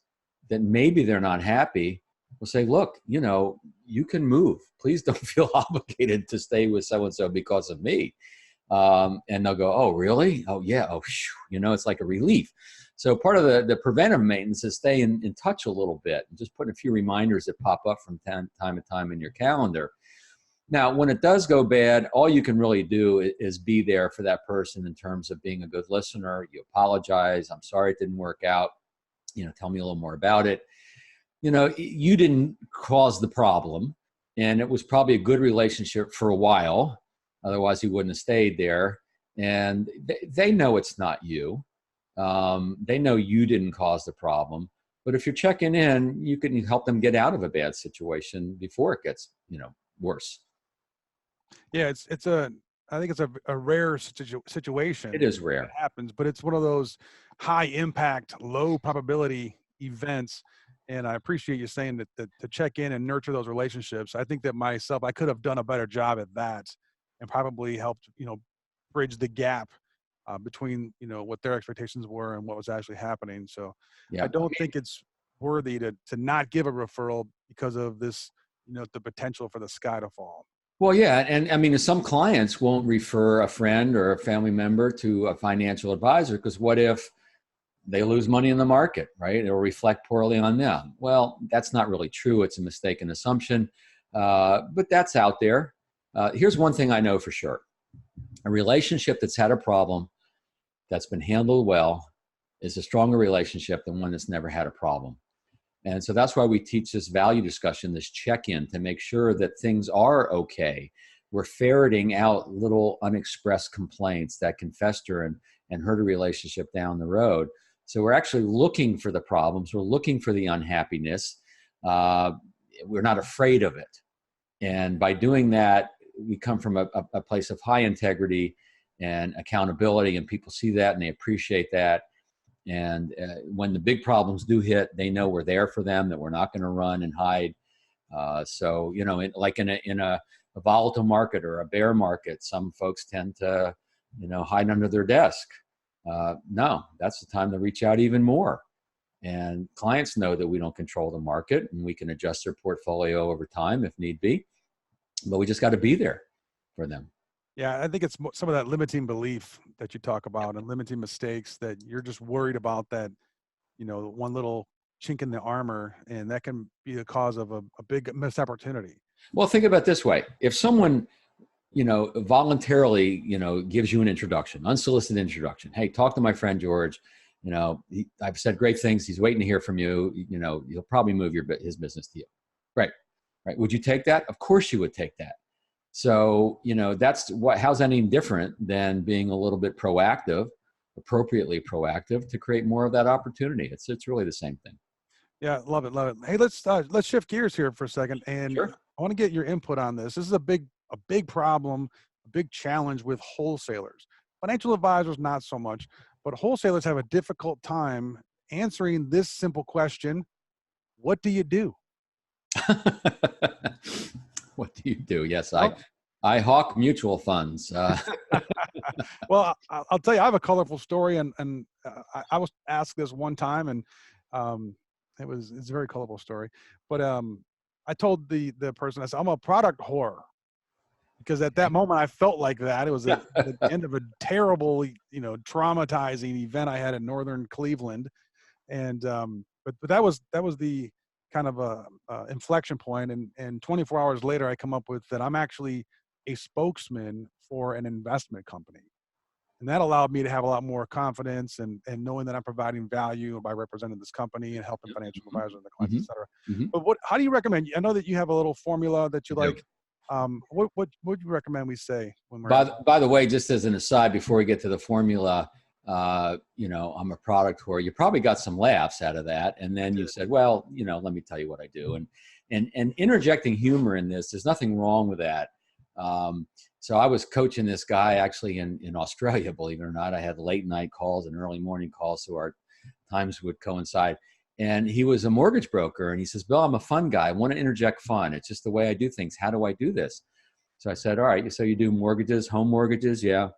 that maybe they're not happy, we'll say, look, you can move. Please don't feel obligated to stay with so-and-so because of me. And they'll go, oh, really? Oh, yeah. Oh, it's like a relief. So part of the preventive maintenance is stay in touch a little bit and just put a few reminders that pop up from time to time in your calendar. Now, when it does go bad, all you can really do is be there for that person in terms of being a good listener. You apologize. I'm sorry it didn't work out. Tell me a little more about it. You didn't cause the problem, and it was probably a good relationship for a while. Otherwise, he wouldn't have stayed there. And they know it's not you. They know you didn't cause the problem. But if you're checking in, you can help them get out of a bad situation before it gets, worse. Yeah, I think it's a rare It situation is that rare. happens, but it's one of those high impact, low probability events. And I appreciate you saying that to check in and nurture those relationships. I think that myself, I could have done a better job at that, and probably helped, bridge the gap between, what their expectations were and what was actually happening. So I Yeah. don't think it's worthy to not give a referral because of this, the potential for the sky to fall. Well, yeah. And I mean, some clients won't refer a friend or a family member to a financial advisor because what if they lose money in the market, right? It'll reflect poorly on them. Well, that's not really true. It's a mistaken assumption, but that's out there. Here's one thing I know for sure. A relationship that's had a problem that's been handled well is a stronger relationship than one that's never had a problem. And so that's why we teach this value discussion, this check-in, to make sure that things are okay. We're ferreting out little unexpressed complaints that can fester and hurt a relationship down the road. So we're actually looking for the problems. We're looking for the unhappiness. We're not afraid of it. And by doing that, we come from a place of high integrity and accountability, and people see that and they appreciate that. And when the big problems do hit, they know we're there for them, that we're not going to run and hide. So, like in a volatile market or a bear market, some folks tend to, hide under their desk. No, that's the time to reach out even more. And clients know that we don't control the market and we can adjust their portfolio over time if need be. But we just got to be there for them. Yeah, I think it's some of that limiting belief that you talk about and limiting mistakes that you're just worried about that, one little chink in the armor, and that can be the cause of a big missed opportunity. Well, think about it this way. If someone, voluntarily, gives you an introduction, unsolicited introduction. Hey, talk to my friend George. I've said great things. He's waiting to hear from you. You'll probably move his business to you. Right. Right. Would you take that? Of course you would take that. So, how's that any different than being a little bit proactive, appropriately proactive, to create more of that opportunity? It's really the same thing. Yeah, love it, love it. Hey, let's shift gears here for a second, and Sure. I want to get your input on this. This is a big problem, a big challenge with wholesalers. Financial advisors, not so much, but wholesalers have a difficult time answering this simple question: what do you do? What do you do? Yes, I hawk mutual funds. Well, I'll tell you, I have a colorful story, and I was asked this one time, and it's a very colorful story. But I told the person, I said, I'm a product whore, because at that moment I felt like that. It was at the end of a terrible, traumatizing event I had in northern Cleveland, and but that was the kind of a inflection point, and 24 hours later I come up with that I'm actually a spokesman for an investment company. And that allowed me to have a lot more confidence and knowing that I'm providing value by representing this company and helping financial advisors and the clients, et cetera. But how do you recommend? I know that you have a little formula that you like. What would you recommend we say when we're By the way, just as an aside, before we get to the formula, I'm a product whore. You probably got some laughs out of that. And then you said, well, let me tell you what I do. And interjecting humor in this, there's nothing wrong with that. So I was coaching this guy actually in Australia, believe it or not. I had late night calls and early morning calls, so our times would coincide. And he was a mortgage broker. And he says, Bill, I'm a fun guy. I want to interject fun. It's just the way I do things. How do I do this? So I said, all right, so you do mortgages, home mortgages? Yeah.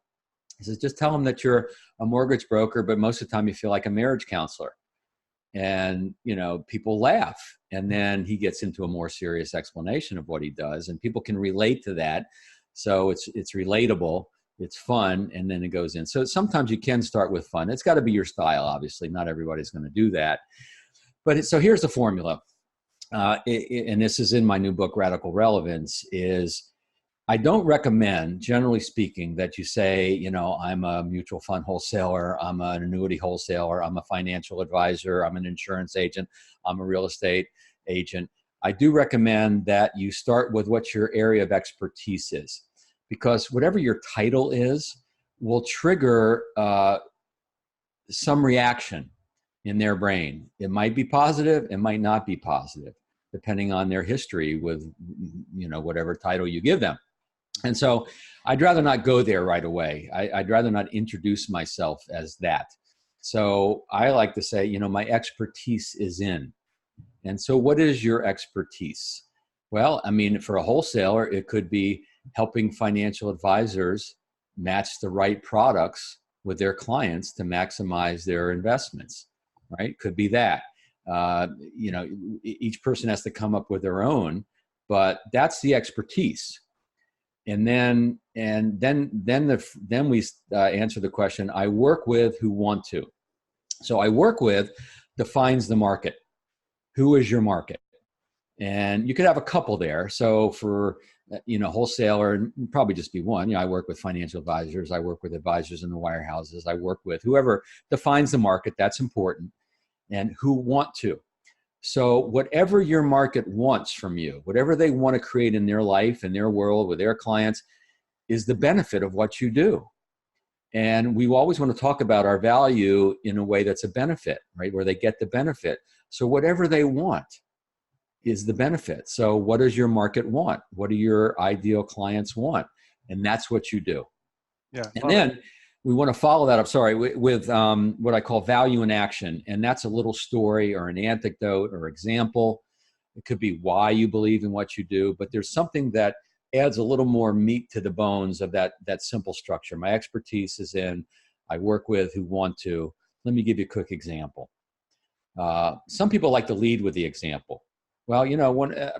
He says, just tell them that you're a mortgage broker, but most of the time you feel like a marriage counselor. And, people laugh. And then he gets into a more serious explanation of what he does. And people can relate to that. So it's relatable, it's fun, and then it goes in. So sometimes you can start with fun. It's got to be your style, obviously. Not everybody's going to do that. But so here's the formula. And this is in my new book, Radical Relevance, is I don't recommend, generally speaking, that you say, I'm a mutual fund wholesaler, I'm an annuity wholesaler, I'm a financial advisor, I'm an insurance agent, I'm a real estate agent. I do recommend that you start with what your area of expertise is, because whatever your title is will trigger some reaction in their brain. It might be positive, it might not be positive, depending on their history with, whatever title you give them. And so I'd rather not go there right away. I'd rather not introduce myself as that. So I like to say, my expertise is in. And so what is your expertise? Well, I mean, for a wholesaler, it could be helping financial advisors match the right products with their clients to maximize their investments, right? Could be that. Each person has to come up with their own, but that's the expertise. And then we answer the question, I work with who want to. So I work with defines the market. Who is your market? And you could have a couple there. So for, wholesaler, probably just be one. I work with financial advisors. I work with advisors in the wirehouses. I work with whoever defines the market. That's important. And who want to. So whatever your market wants from you, whatever they want to create in their life, in their world, with their clients, is the benefit of what you do. And we always want to talk about our value in a way that's a benefit, right? Where they get the benefit. So whatever they want is the benefit. So what does your market want? What do your ideal clients want? And that's what you do. Yeah. And then we want to follow that up, with what I call value in action. And that's a little story or an anecdote or example. It could be why you believe in what you do, but there's something that adds a little more meat to the bones of that simple structure. My expertise is in, I work with who want to. Let me give you a quick example. Some people like to lead with the example. Well,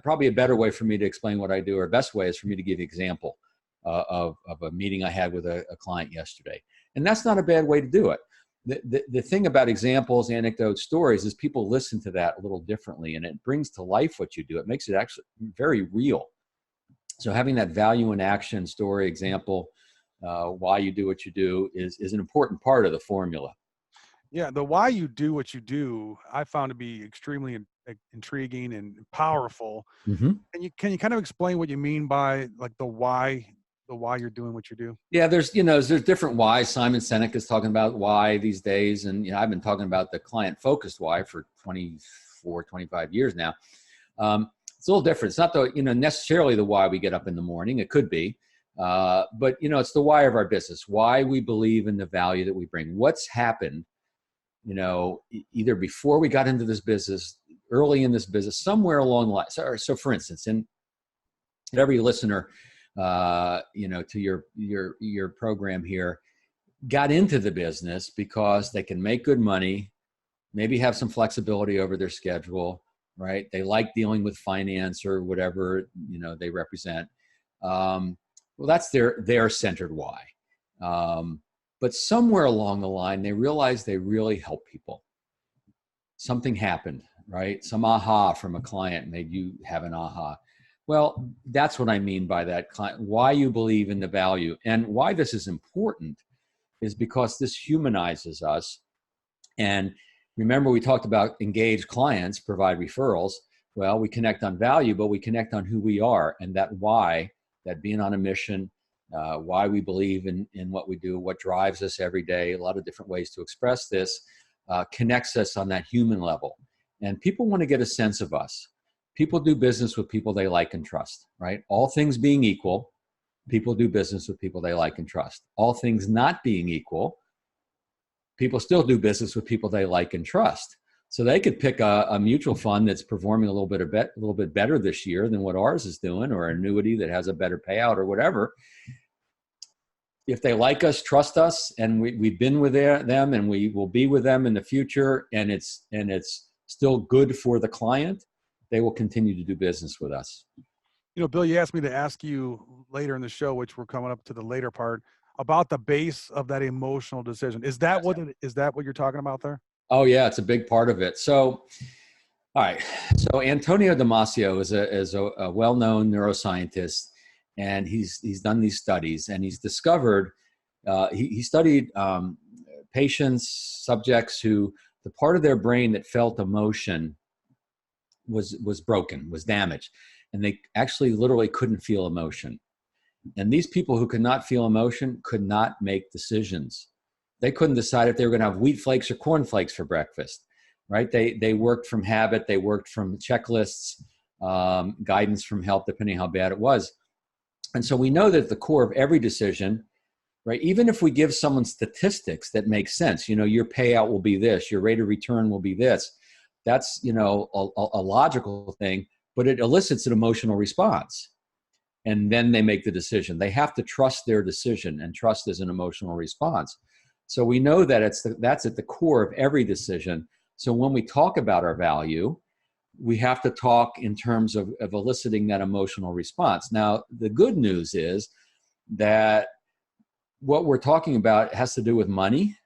probably a better way for me to explain what I do, or best way, is for me to give you an example of a meeting I had with a client yesterday. And that's not a bad way to do it. The thing about examples, anecdotes, stories is people listen to that a little differently, and it brings to life what you do. It makes it actually very real. So having that value in action, story, example, why you do what you do is an important part of the formula. Yeah, the why you do what you do, I found to be extremely intriguing and powerful. Mm-hmm. And can you kind of explain what you mean by like the why you're doing what you do? Yeah, there's different whys. Simon Sinek is talking about why these days, and I've been talking about the client-focused why for 24, 25 years now. It's a little different. It's not necessarily the why we get up in the morning. It could be, but it's the why of our business. Why we believe in the value that we bring. What's happened, either before we got into this business, early in this business, somewhere along the line. So for instance, and every listener, to your program here, got into the business because they can make good money, maybe have some flexibility over their schedule, right? They like dealing with finance or whatever, they represent. Well, that's their centered why. But somewhere along the line, they realized they really help people. Something happened, right? Some aha from a client made you have an aha. Well, that's what I mean by that client. Why you believe in the value, and why this is important is because this humanizes us. And remember, we talked about engaged clients provide referrals. Well, we connect on value, but we connect on who we are, and that why, that being on a mission, why we believe in what we do, what drives us every day, a lot of different ways to express this, connects us on that human level. And people want to get a sense of us. People do business with people they like and trust, right? All things being equal, people do business with people they like and trust. All things not being equal, people still do business with people they like and trust. So they could pick a mutual fund that's performing a little bit better this year than what ours is doing, or an annuity that has a better payout or whatever. If they like us, trust us, and we've been with them, and we will be with them in the future, and it's still good for the client, they will continue to do business with us. Bill, you asked me to ask you later in the show, which we're coming up to the later part, about the base of that emotional decision. Is that what you're talking about there? Oh yeah, it's a big part of it. So, all right. So Antonio Damasio is a well-known neuroscientist, and he's done these studies, and he's discovered he studied subjects who the part of their brain that felt emotion was broken, was damaged, and they actually literally couldn't feel emotion. And these people who could not feel emotion could not make decisions. They couldn't decide if they were going to have wheat flakes or corn flakes for breakfast, right? They worked from habit. They worked from checklists, guidance from help, depending how bad it was. And so we know that at the core of every decision, right, even if we give someone statistics that make sense, your payout will be this, your rate of return will be this, that's, a logical thing, but it elicits an emotional response. And then they make the decision. They have to trust their decision, and trust is an emotional response. So we know that that's at the core of every decision. So when we talk about our value, we have to talk in terms of eliciting that emotional response. Now, the good news is that what we're talking about has to do with money,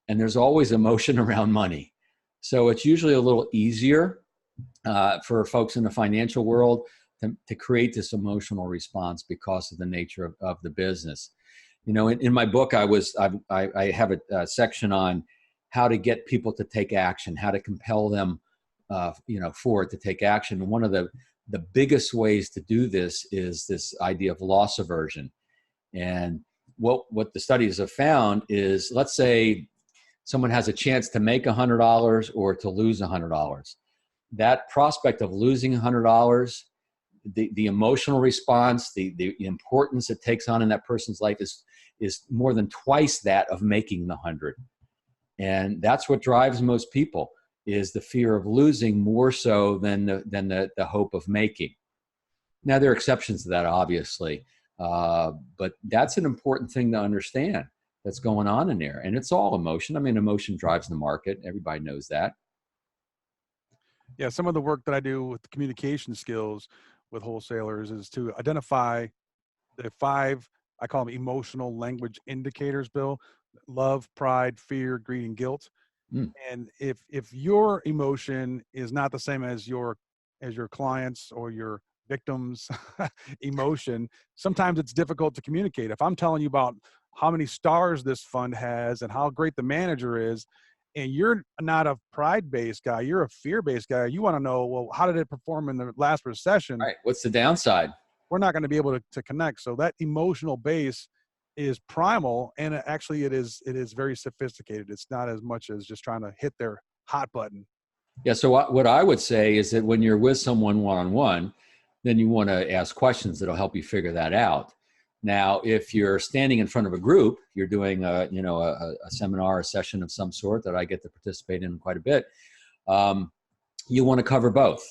and there's always emotion around money. So it's usually a little easier for folks in the financial world to create this emotional response because of the nature of the business. In my book, I have a section on how to get people to take action, how to compel them, for it to take action. And one of the biggest ways to do this is this idea of loss aversion. And what the studies have found is, let's say someone has a chance to make $100 or to lose $100. That prospect of losing $100, the emotional response, the importance it takes on in that person's life is more than twice that of making the 100. And that's what drives most people, is the fear of losing more so than the hope of making. Now, there are exceptions to that, obviously, but that's an important thing to understand that's going on in there. And it's all emotion. I mean, emotion drives the market. Everybody knows that. Yeah, some of the work that I do with communication skills with wholesalers is to identify the 5, I call them emotional language indicators, Bill: love, pride, fear, greed, and guilt. Mm. And if your emotion is not the same as your clients or your victims' emotion, sometimes it's difficult to communicate. If I'm telling you about how many stars this fund has and how great the manager is, and you're not a pride-based guy, you're a fear-based guy, you want to know, well, how did it perform in the last recession? Right. What's the downside? We're not going to be able to connect. So that emotional base is primal, and it is very sophisticated. It's not as much as just trying to hit their hot button. Yeah. So what I would say is that when you're with someone one-on-one, then you want to ask questions that'll help you figure that out. Now, if you're standing in front of a group, you're doing a seminar, a session of some sort that I get to participate in quite a bit. You want to cover both,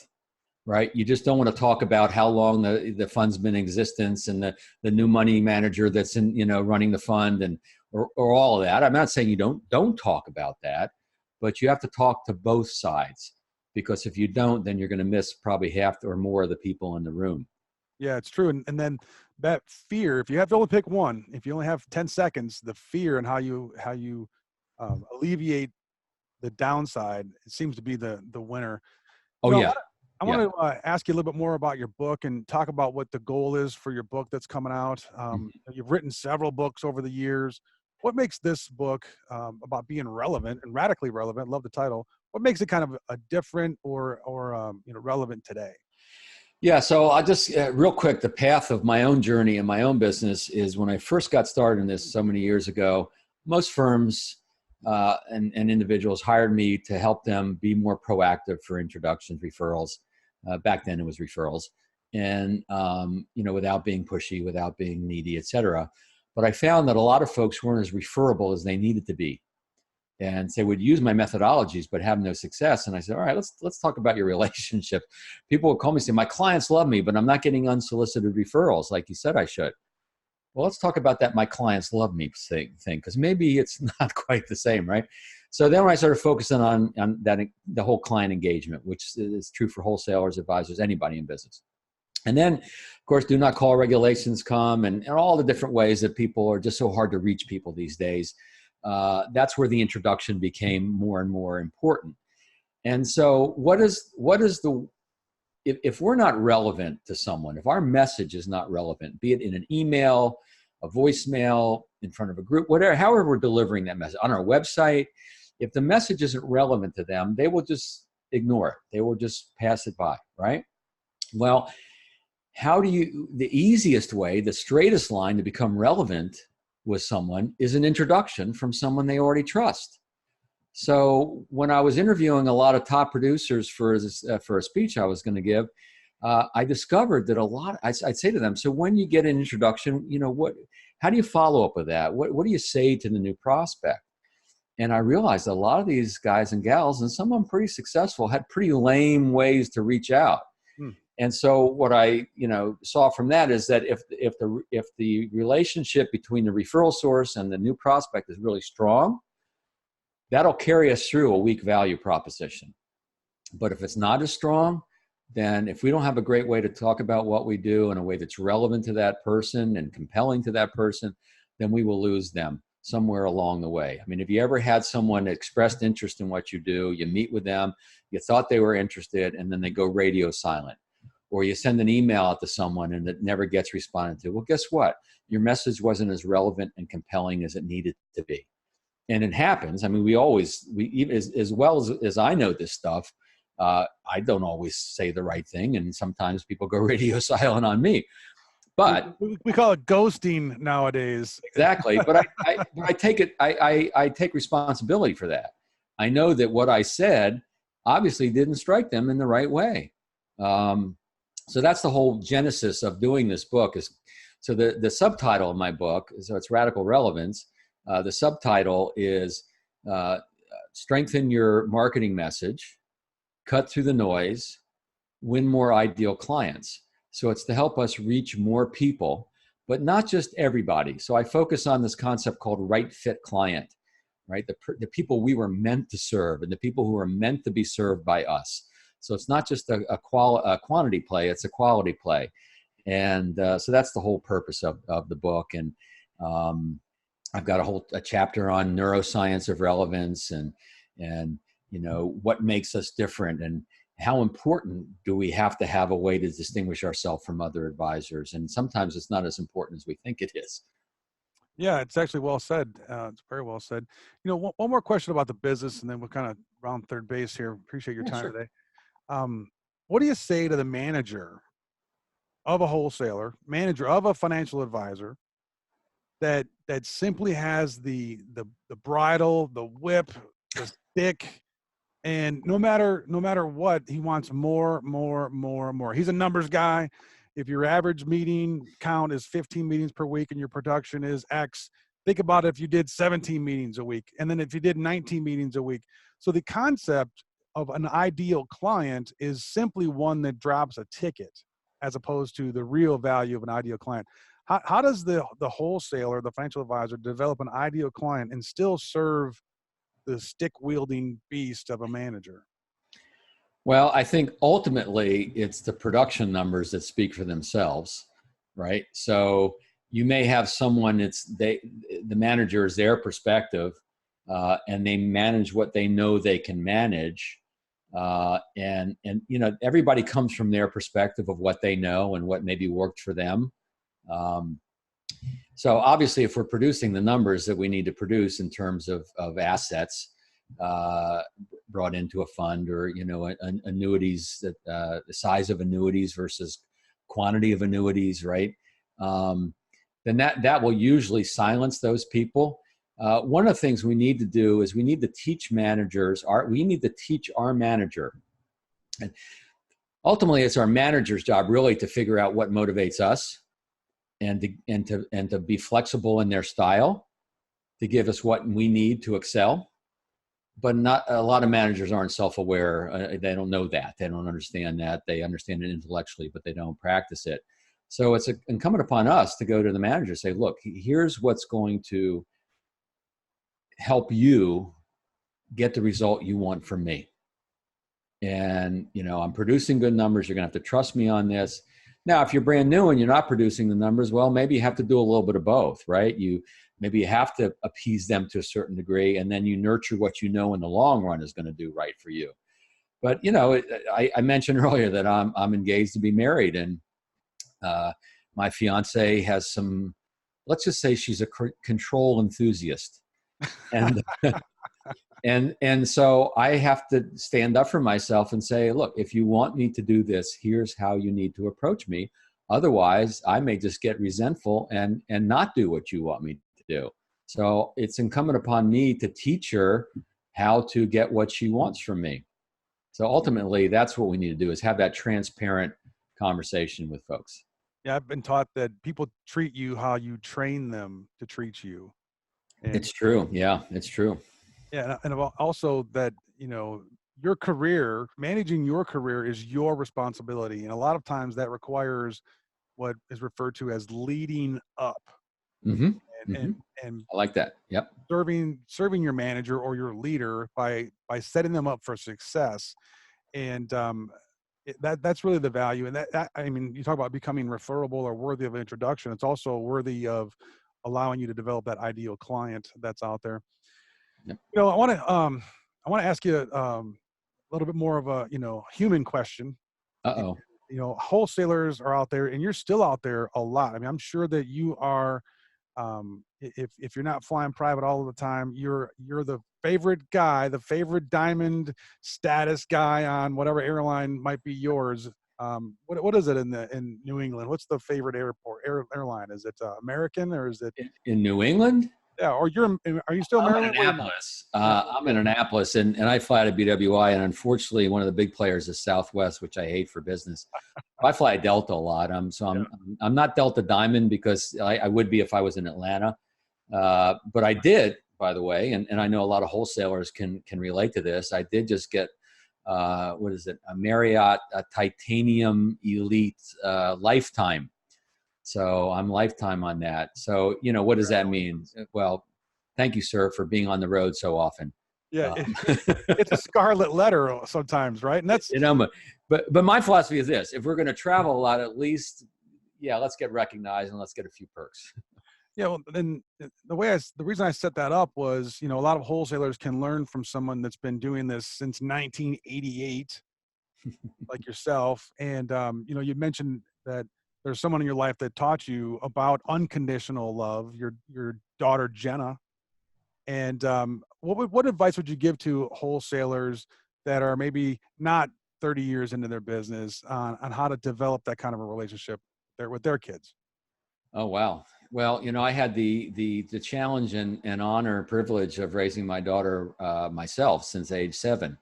right? You just don't want to talk about how long the fund's been in existence and the new money manager that's running the fund or all of that. I'm not saying you don't talk about that, but you have to talk to both sides, because if you don't, then you're going to miss probably half or more of the people in the room. Yeah, it's true. And then that fear, if you have to only pick one, if you only have 10 seconds, the fear and how you alleviate the downside, it seems to be the winner. Oh, yeah. I want to ask you a little bit more about your book and talk about what the goal is for your book that's coming out. You've written several books over the years. What makes this book about being relevant and radically relevant? Love the title. What makes it kind of a different or relevant today? Yeah, so I'll just real quick, the path of my own journey and my own business is, when I first got started in this so many years ago, most firms and individuals hired me to help them be more proactive for introductions, referrals. Back then it was referrals, and without being pushy, without being needy, et cetera. But I found that a lot of folks weren't as referable as they needed to be. And they would use my methodologies, but have no success. And I said, all right, let's talk about your relationship. People would call me and say, my clients love me, but I'm not getting unsolicited referrals like you said I should. Well, let's talk about that my clients love me thing, because maybe it's not quite the same, right? So then when I started focusing on that, the whole client engagement, which is true for wholesalers, advisors, anybody in business. And then, of course, do not call regulations come, and all the different ways that people are just so hard to reach people these days. That's where the introduction became more and more important. And so if we're not relevant to someone, if our message is not relevant, be it in an email, a voicemail, in front of a group, whatever, however we're delivering that message on our website, if the message isn't relevant to them, they will just ignore it. They will just pass it by, right? Well, the easiest way, the straightest line to become relevant with someone is an introduction from someone they already trust. So when I was interviewing a lot of top producers for a speech I was going to give, I discovered that I'd say to them, so when you get an introduction, how do you follow up with that? What do you say to the new prospect? And I realized a lot of these guys and gals, and some of them pretty successful, had pretty lame ways to reach out. And so what I, saw from that is that if the relationship between the referral source and the new prospect is really strong, that'll carry us through a weak value proposition. But if it's not as strong, then if we don't have a great way to talk about what we do in a way that's relevant to that person and compelling to that person, then we will lose them somewhere along the way. I mean, if you ever had someone that expressed interest in what you do, you meet with them, you thought they were interested, and then they go radio silent. Or you send an email out to someone and it never gets responded to. Well, guess what? Your message wasn't as relevant and compelling as it needed to be. And it happens. I mean, we even as well as I know this stuff, I don't always say the right thing. And sometimes people go radio silent on me. But we call it ghosting nowadays. Exactly. But I take responsibility for that. I know that what I said obviously didn't strike them in the right way. So that's the whole genesis of doing this book. So the subtitle of my book, so it's Radical Relevance. The subtitle is Strengthen Your Marketing Message, Cut Through the Noise, Win More Ideal Clients. So it's to help us reach more people, but not just everybody. So I focus on this concept called right fit client, right? The people we were meant to serve and the people who are meant to be served by us. So it's not just a quantity play, it's a quality play. And so that's the whole purpose of the book. And I've got a chapter on neuroscience of relevance and what makes us different and how important do we have to have a way to distinguish ourselves from other advisors. And sometimes it's not as important as we think it is. Yeah, it's actually well said. It's very well said. One more question about the business, and then we'll kind of round third base here. Appreciate your time today. What do you say to the manager of a wholesaler, manager of a financial advisor that simply has the bridle, the whip, the stick, and no matter what, he wants more. He's a numbers guy. If your average meeting count is 15 meetings per week and your production is X, think about if you did 17 meetings a week, and then if you did 19 meetings a week. So the concept of an ideal client is simply one that drops a ticket as opposed to the real value of an ideal client. How does the wholesaler, the financial advisor, develop an ideal client and still serve the stick-wielding beast of a manager? Well, I think ultimately it's the production numbers that speak for themselves, right? So you may have someone the manager is their perspective, and they manage what they know they can manage. And everybody comes from their perspective of what they know and what maybe worked for them. So obviously, if we're producing the numbers that we need to produce in terms of assets brought into a fund, or annuities, that the size of annuities versus quantity of annuities, right? Then that will usually silence those people. One of the things we need to do is we need to teach managers. We need to teach our manager, and ultimately, it's our manager's job really to figure out what motivates us, and to be flexible in their style, to give us what we need to excel. But not a lot of managers aren't self-aware. They don't know that. They don't understand that. They understand it intellectually, but they don't practice it. So it's incumbent upon us to go to the manager and say, look, here's what's going to help you get the result you want from me. And, I'm producing good numbers. You're going to have to trust me on this. Now, if you're brand new and you're not producing the numbers, well, maybe you have to do a little bit of both, right? Maybe you have to appease them to a certain degree, and then you nurture what you know in the long run is going to do right for you. But, I mentioned earlier that I'm engaged to be married, and my fiance has some, let's just say she's a control enthusiast. And and so I have to stand up for myself and say, look, if you want me to do this, here's how you need to approach me. Otherwise, I may just get resentful and not do what you want me to do. So it's incumbent upon me to teach her how to get what she wants from me. So ultimately, that's what we need to do, is have that transparent conversation with folks. Yeah, I've been taught that people treat you how you train them to treat you. And It's true. Yeah, it's true. yeah, and also that, you know, your career, managing your career is your responsibility. And a lot of times that requires what is referred to as leading up Mm-hmm. and Mm-hmm. and I like that. Yep. serving your manager or your leader by setting them up for success. And that's really the value. And that, I mean, you talk about becoming referable or worthy of introduction. It's also worthy of allowing you to develop that ideal client that's out there. Yep. You know, I want to ask you a little bit more of a, you know, human question. And, Uh-oh. you know, wholesalers are out there, and you're still out there a lot. I mean, I'm sure that you are. If you're not flying private all of the time, you're the favorite guy, the favorite diamond status guy on whatever airline might be yours. What is it in New England? What's the favorite airline? Is it American, or is it In New England? yeah? Or are you still I'm in Maryland? Where are you now? Annapolis. I'm in Annapolis, and I fly to BWI, and unfortunately, one of the big players is Southwest, which I hate for business. I fly Delta a lot. I'm not Delta Diamond because I would be if I was in Atlanta, but I did, by the way, and I know a lot of wholesalers can relate to this. I did just get what is it? A Marriott Titanium Elite Lifetime. So I'm lifetime on that. So, you know, what does that mean? Well, thank you, sir, for being on the road so often. Yeah, Um, it's a scarlet letter sometimes, right? And that's you know, but my philosophy is this: if we're going to travel a lot, at least, yeah, let's get recognized and let's get a few perks. yeah. Well, then the reason I set that up was, you know, a lot of wholesalers can learn from someone that's been doing this since 1988, like yourself. And you know, you mentioned that there's someone in your life that taught you about unconditional love. Your daughter Jenna. And what advice would you give to wholesalers that are maybe not 30 years into their business on how to develop that kind of a relationship there with their kids? Oh wow. Well, you know, I had the challenge and honor and privilege of raising my daughter myself since age 7.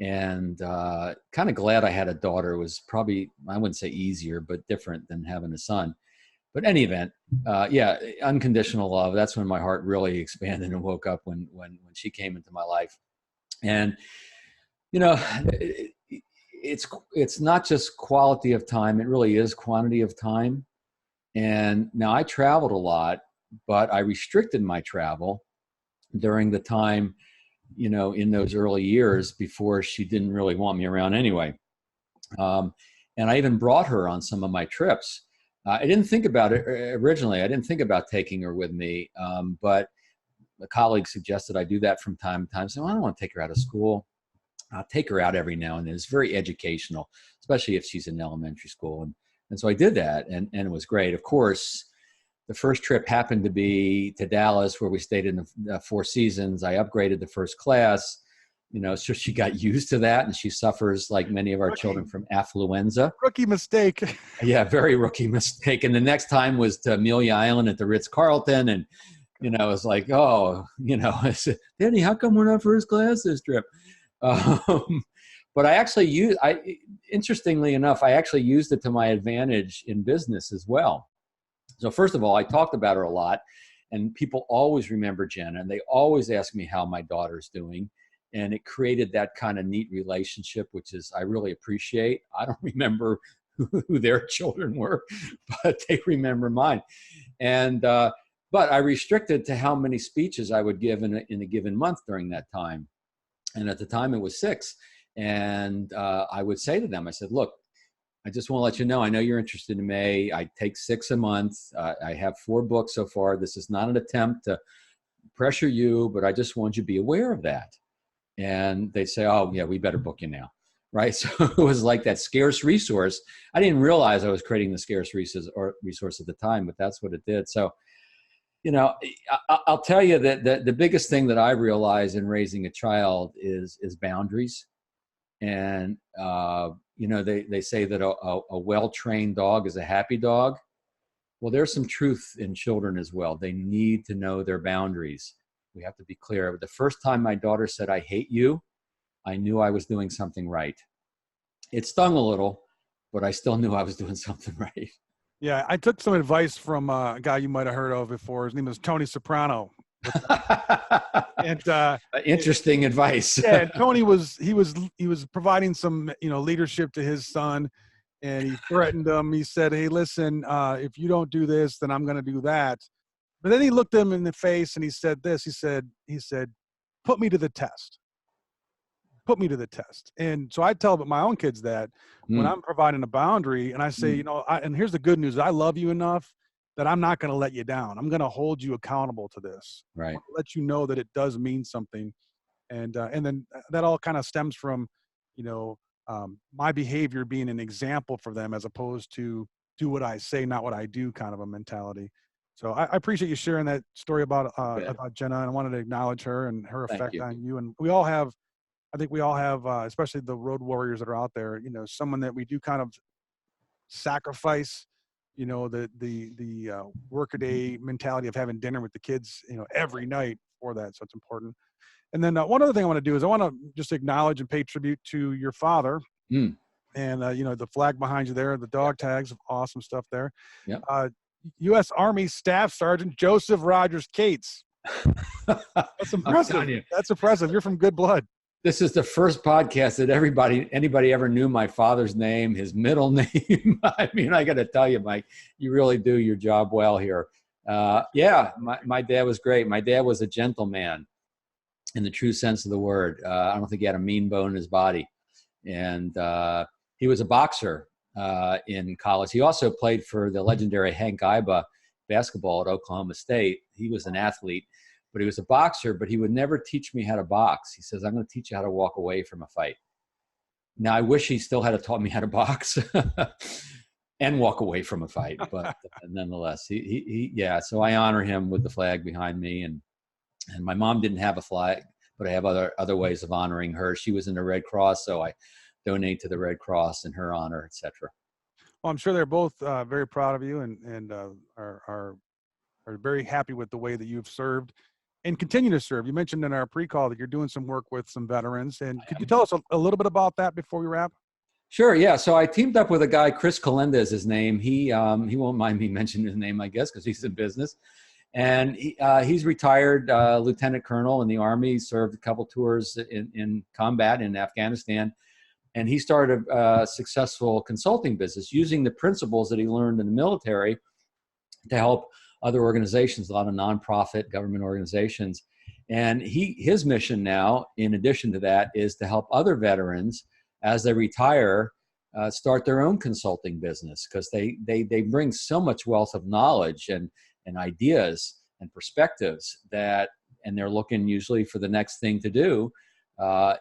And kind of glad I had a daughter. It was probably, I wouldn't say easier, but different than having a son. But in any event, yeah, unconditional love. That's when my heart really expanded and woke up when she came into my life. And you know, it's not just quality of time; it really is quantity of time. And now I traveled a lot, but I restricted my travel during the time, you know, in those early years before she didn't really want me around anyway. Um, and I even brought her on some of my trips. I didn't think about it originally. I didn't think about taking her with me, but a colleague suggested I do that from time to time. So I don't want to take her out of school. I'll take her out every now and then. It's very educational, especially if she's in elementary school. And so I did that, and it was great. Of course, the first trip happened to be to Dallas, where we stayed in the Four Seasons. I upgraded to first class, you know, so she got used to that, and she suffers, like many of our children, from affluenza. Rookie mistake. Yeah, very rookie mistake. And the next time was to Amelia Island at the Ritz-Carlton, and you know, it's like, oh, you know, I said, Danny, how come we're not first class this trip? But I actually interestingly enough, I actually used it to my advantage in business as well. So first of all, I talked about her a lot, and people always remember Jenna, and they always ask me how my daughter's doing. And it created that kind of neat relationship, which is I really appreciate. I don't remember who their children were, but they remember mine. And but I restricted to how many speeches I would give in a given month during that time. And at the time, it was 6. And I would say to them, I said, look, I just want to let you know, I know you're interested in me. I take 6 a month. I have 4 books so far. This is not an attempt to pressure you, but I just want you to be aware of that. And they'd say, oh, yeah, we better book you now. Right. So it was like that scarce resource. I didn't realize I was creating the scarce resource at the time, but that's what it did. So, you know, I'll tell you that the biggest thing that I realized in raising a child is boundaries. And, you know, they say that a well-trained dog is a happy dog. Well, there's some truth in children as well. They need to know their boundaries. We have to be clear. The first time my daughter said, "I hate you," I knew I was doing something right. It stung a little, but I still knew I was doing something right. Yeah, I took some advice from a guy you might have heard of before. His name is Tony Soprano. And Interesting advice. yeah, and Tony was providing some leadership to his son, and he threatened him. He said, "Hey, listen, if you don't do this, then I'm going to do that." But then he looked him in the face and he said this. He said, "Put me to the test. Put me to the test." And so I tell my own kids that when I'm providing a boundary, and I say, and here's the good news: I love you enough that I'm not going to let you down. I'm going to hold you accountable to this. Right. Let you know that it does mean something. And then that all kind of stems from, my behavior being an example for them, as opposed to do what I say, not what I do, kind of a mentality. So I appreciate you sharing that story about Jenna, and I wanted to acknowledge her and her effect on you. And I think we all have, especially the road warriors that are out there, someone that we do kind of sacrifice, the workaday mentality of having dinner with the kids, every night for that. So it's important. And then one other thing I want to do is I want to just acknowledge and pay tribute to your father. And, the flag behind you there, the dog tags, awesome stuff there. Yeah. U.S. Army Staff Sergeant Joseph Rogers Cates. That's impressive. That's impressive. You're from good blood. This is the first podcast that anybody ever knew my father's name, his middle name. I mean, I got to tell you, Mike, you really do your job well here. My dad was great. My dad was a gentleman in the true sense of the word. I don't think he had a mean bone in his body. And he was a boxer in college. He also played for the legendary Hank Iba basketball at Oklahoma State. He was an athlete, but he was a boxer, but he would never teach me how to box. He says, "I'm going to teach you how to walk away from a fight." Now, I wish he still had taught me how to box and walk away from a fight, but nonetheless, so I honor him with the flag behind me. And my mom didn't have a flag, but I have other ways of honoring her. She was in the Red Cross, so I donate to the Red Cross in her honor, etc. Well, I'm sure they're both very proud of you and are very happy with the way that you've served and continue to serve. You mentioned in our pre-call that you're doing some work with some veterans, and could you tell us a little bit about that before we wrap? Sure. Yeah. So I teamed up with a guy, Chris Kalenda is his name. He won't mind me mentioning his name, I guess, because he's in business. And he's retired lieutenant colonel in the Army. He served a couple tours in combat in Afghanistan. And he started a successful consulting business using the principles that he learned in the military to help other organizations, a lot of nonprofit government organizations. And his mission now, in addition to that, is to help other veterans as they retire start their own consulting business, because they bring so much wealth of knowledge and ideas and perspectives and they're looking usually for the next thing to do.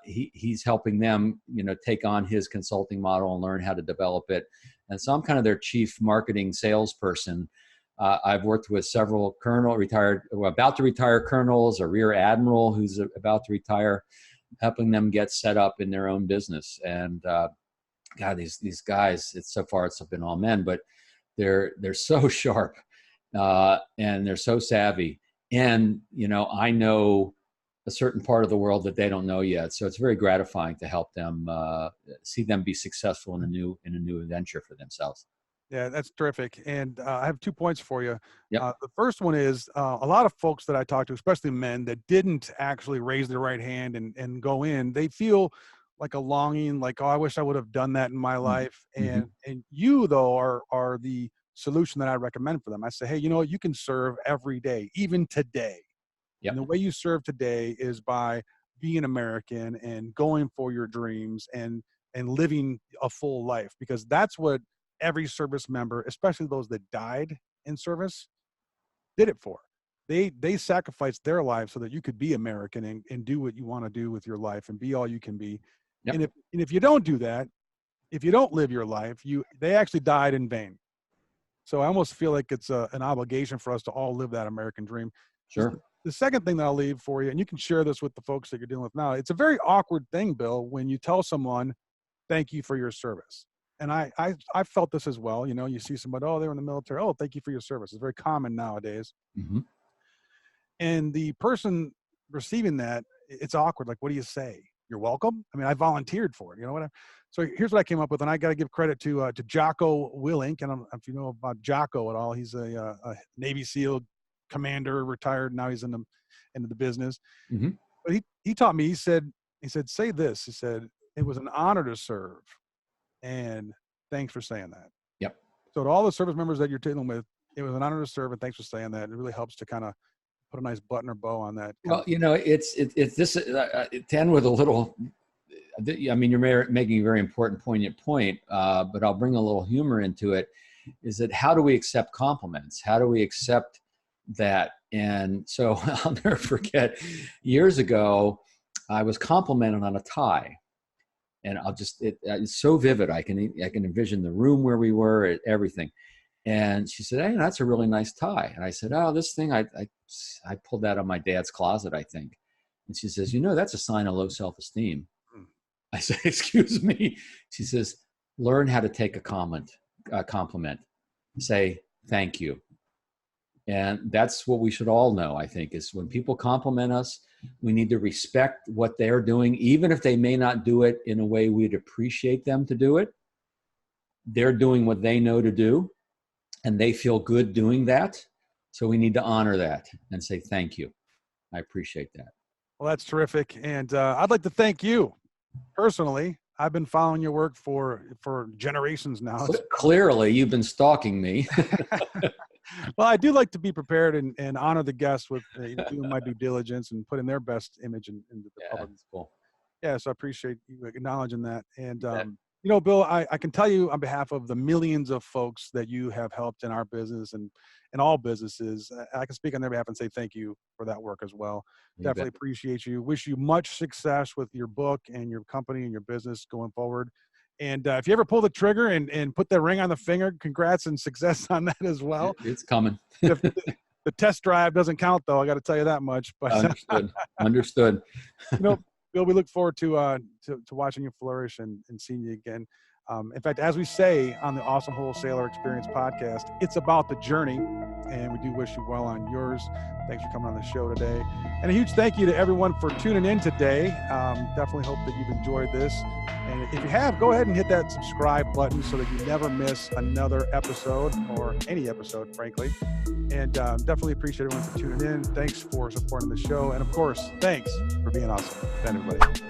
He's helping them, take on his consulting model and learn how to develop it. And so I'm kind of their chief marketing salesperson. I've worked with several about to retire colonels, a rear admiral who's about to retire, helping them get set up in their own business. And God, these guys, so far it's been all men, but they're so sharp and they're so savvy. And I know a certain part of the world that they don't know yet. So it's very gratifying to help them see them be successful in a new adventure for themselves. Yeah, that's terrific. And I have 2 points for you. Yep. The first one is a lot of folks that I talk to, especially men that didn't actually raise their right hand and go in, they feel like a longing, like, oh, I wish I would have done that in my life. Mm-hmm. And you, though, are the solution that I recommend for them. I say, hey, you can serve every day, even today. Yep. And the way you serve today is by being American and going for your dreams and living a full life, because that's what every service member, especially those that died in service, did it for. They sacrificed their lives so that you could be American and do what you want to do with your life and be all you can be. Yep. And if you don't do that, if you don't live your life, they actually died in vain. So I almost feel like it's an obligation for us to all live that American dream. Sure. The second thing that I'll leave for you, and you can share this with the folks that you're dealing with now, it's a very awkward thing, Bill, when you tell someone, thank you for your service. and I felt this as well. You know, you see somebody, oh, they were in the military. Oh, thank you for your service. It's very common nowadays. Mm-hmm. And the person receiving that, it's awkward. Like, what do you say? You're welcome. I mean, I volunteered for it. You know what? So here's what I came up with, and I got to give credit to Jocko Willink. And if you know about Jocko at all, he's a Navy SEAL commander, retired. Now he's into the business. Mm-hmm. But he taught me. He said, say this. He said, it was an honor to serve, and thanks for saying that. Yep. So to all the service members that you're dealing with, it was an honor to serve, and thanks for saying that. It really helps to kind of put a nice button or bow on that. Well, you know, it's this to end with a little. I mean, you're making a very important, poignant point, but I'll bring a little humor into it. Is that how do we accept compliments? How do we accept that? And so I'll never forget. Years ago, I was complimented on a tie, and it's so vivid. I can envision the room where we were, everything. And she said, "Hey, that's a really nice tie." And I said, "Oh, this thing, I pulled that out of my dad's closet, I think." And she says, "You know, that's a sign of low self-esteem." I said, "Excuse me." She says, "Learn how to take a compliment. Say thank you." And that's what we should all know, I think, is when people compliment us, we need to respect what they're doing, even if they may not do it in a way we'd appreciate them to do it. They're doing what they know to do, and they feel good doing that. So we need to honor that and say, thank you. I appreciate that. Well, that's terrific. And I'd like to thank you personally. I've been following your work for generations now. Clearly, you've been stalking me. Well, I do like to be prepared and honor the guests with doing my due diligence and putting their best image into the public. That's cool. Yeah, so I appreciate you acknowledging that. And you know, Bill, I can tell you on behalf of the millions of folks that you have helped in our business and in all businesses, I can speak on their behalf and say thank you for that work as well. Definitely appreciate you. Wish you much success with your book and your company and your business going forward. And if you ever pull the trigger and put that ring on the finger, congrats and success on that as well. It's coming. If the test drive doesn't count, though, I got to tell you that much. But Understood. You know, Bill, we look forward to watching you flourish and seeing you again. In fact, as we say on the Awesome Wholesaler Experience podcast, it's about the journey, and we do wish you well on yours. Thanks for coming on the show today. And a huge thank you to everyone for tuning in today. Definitely hope that you've enjoyed this. And if you have, go ahead and hit that subscribe button so that you never miss another episode or any episode, frankly. And definitely appreciate everyone for tuning in. Thanks for supporting the show. And of course, thanks for being awesome. Everybody.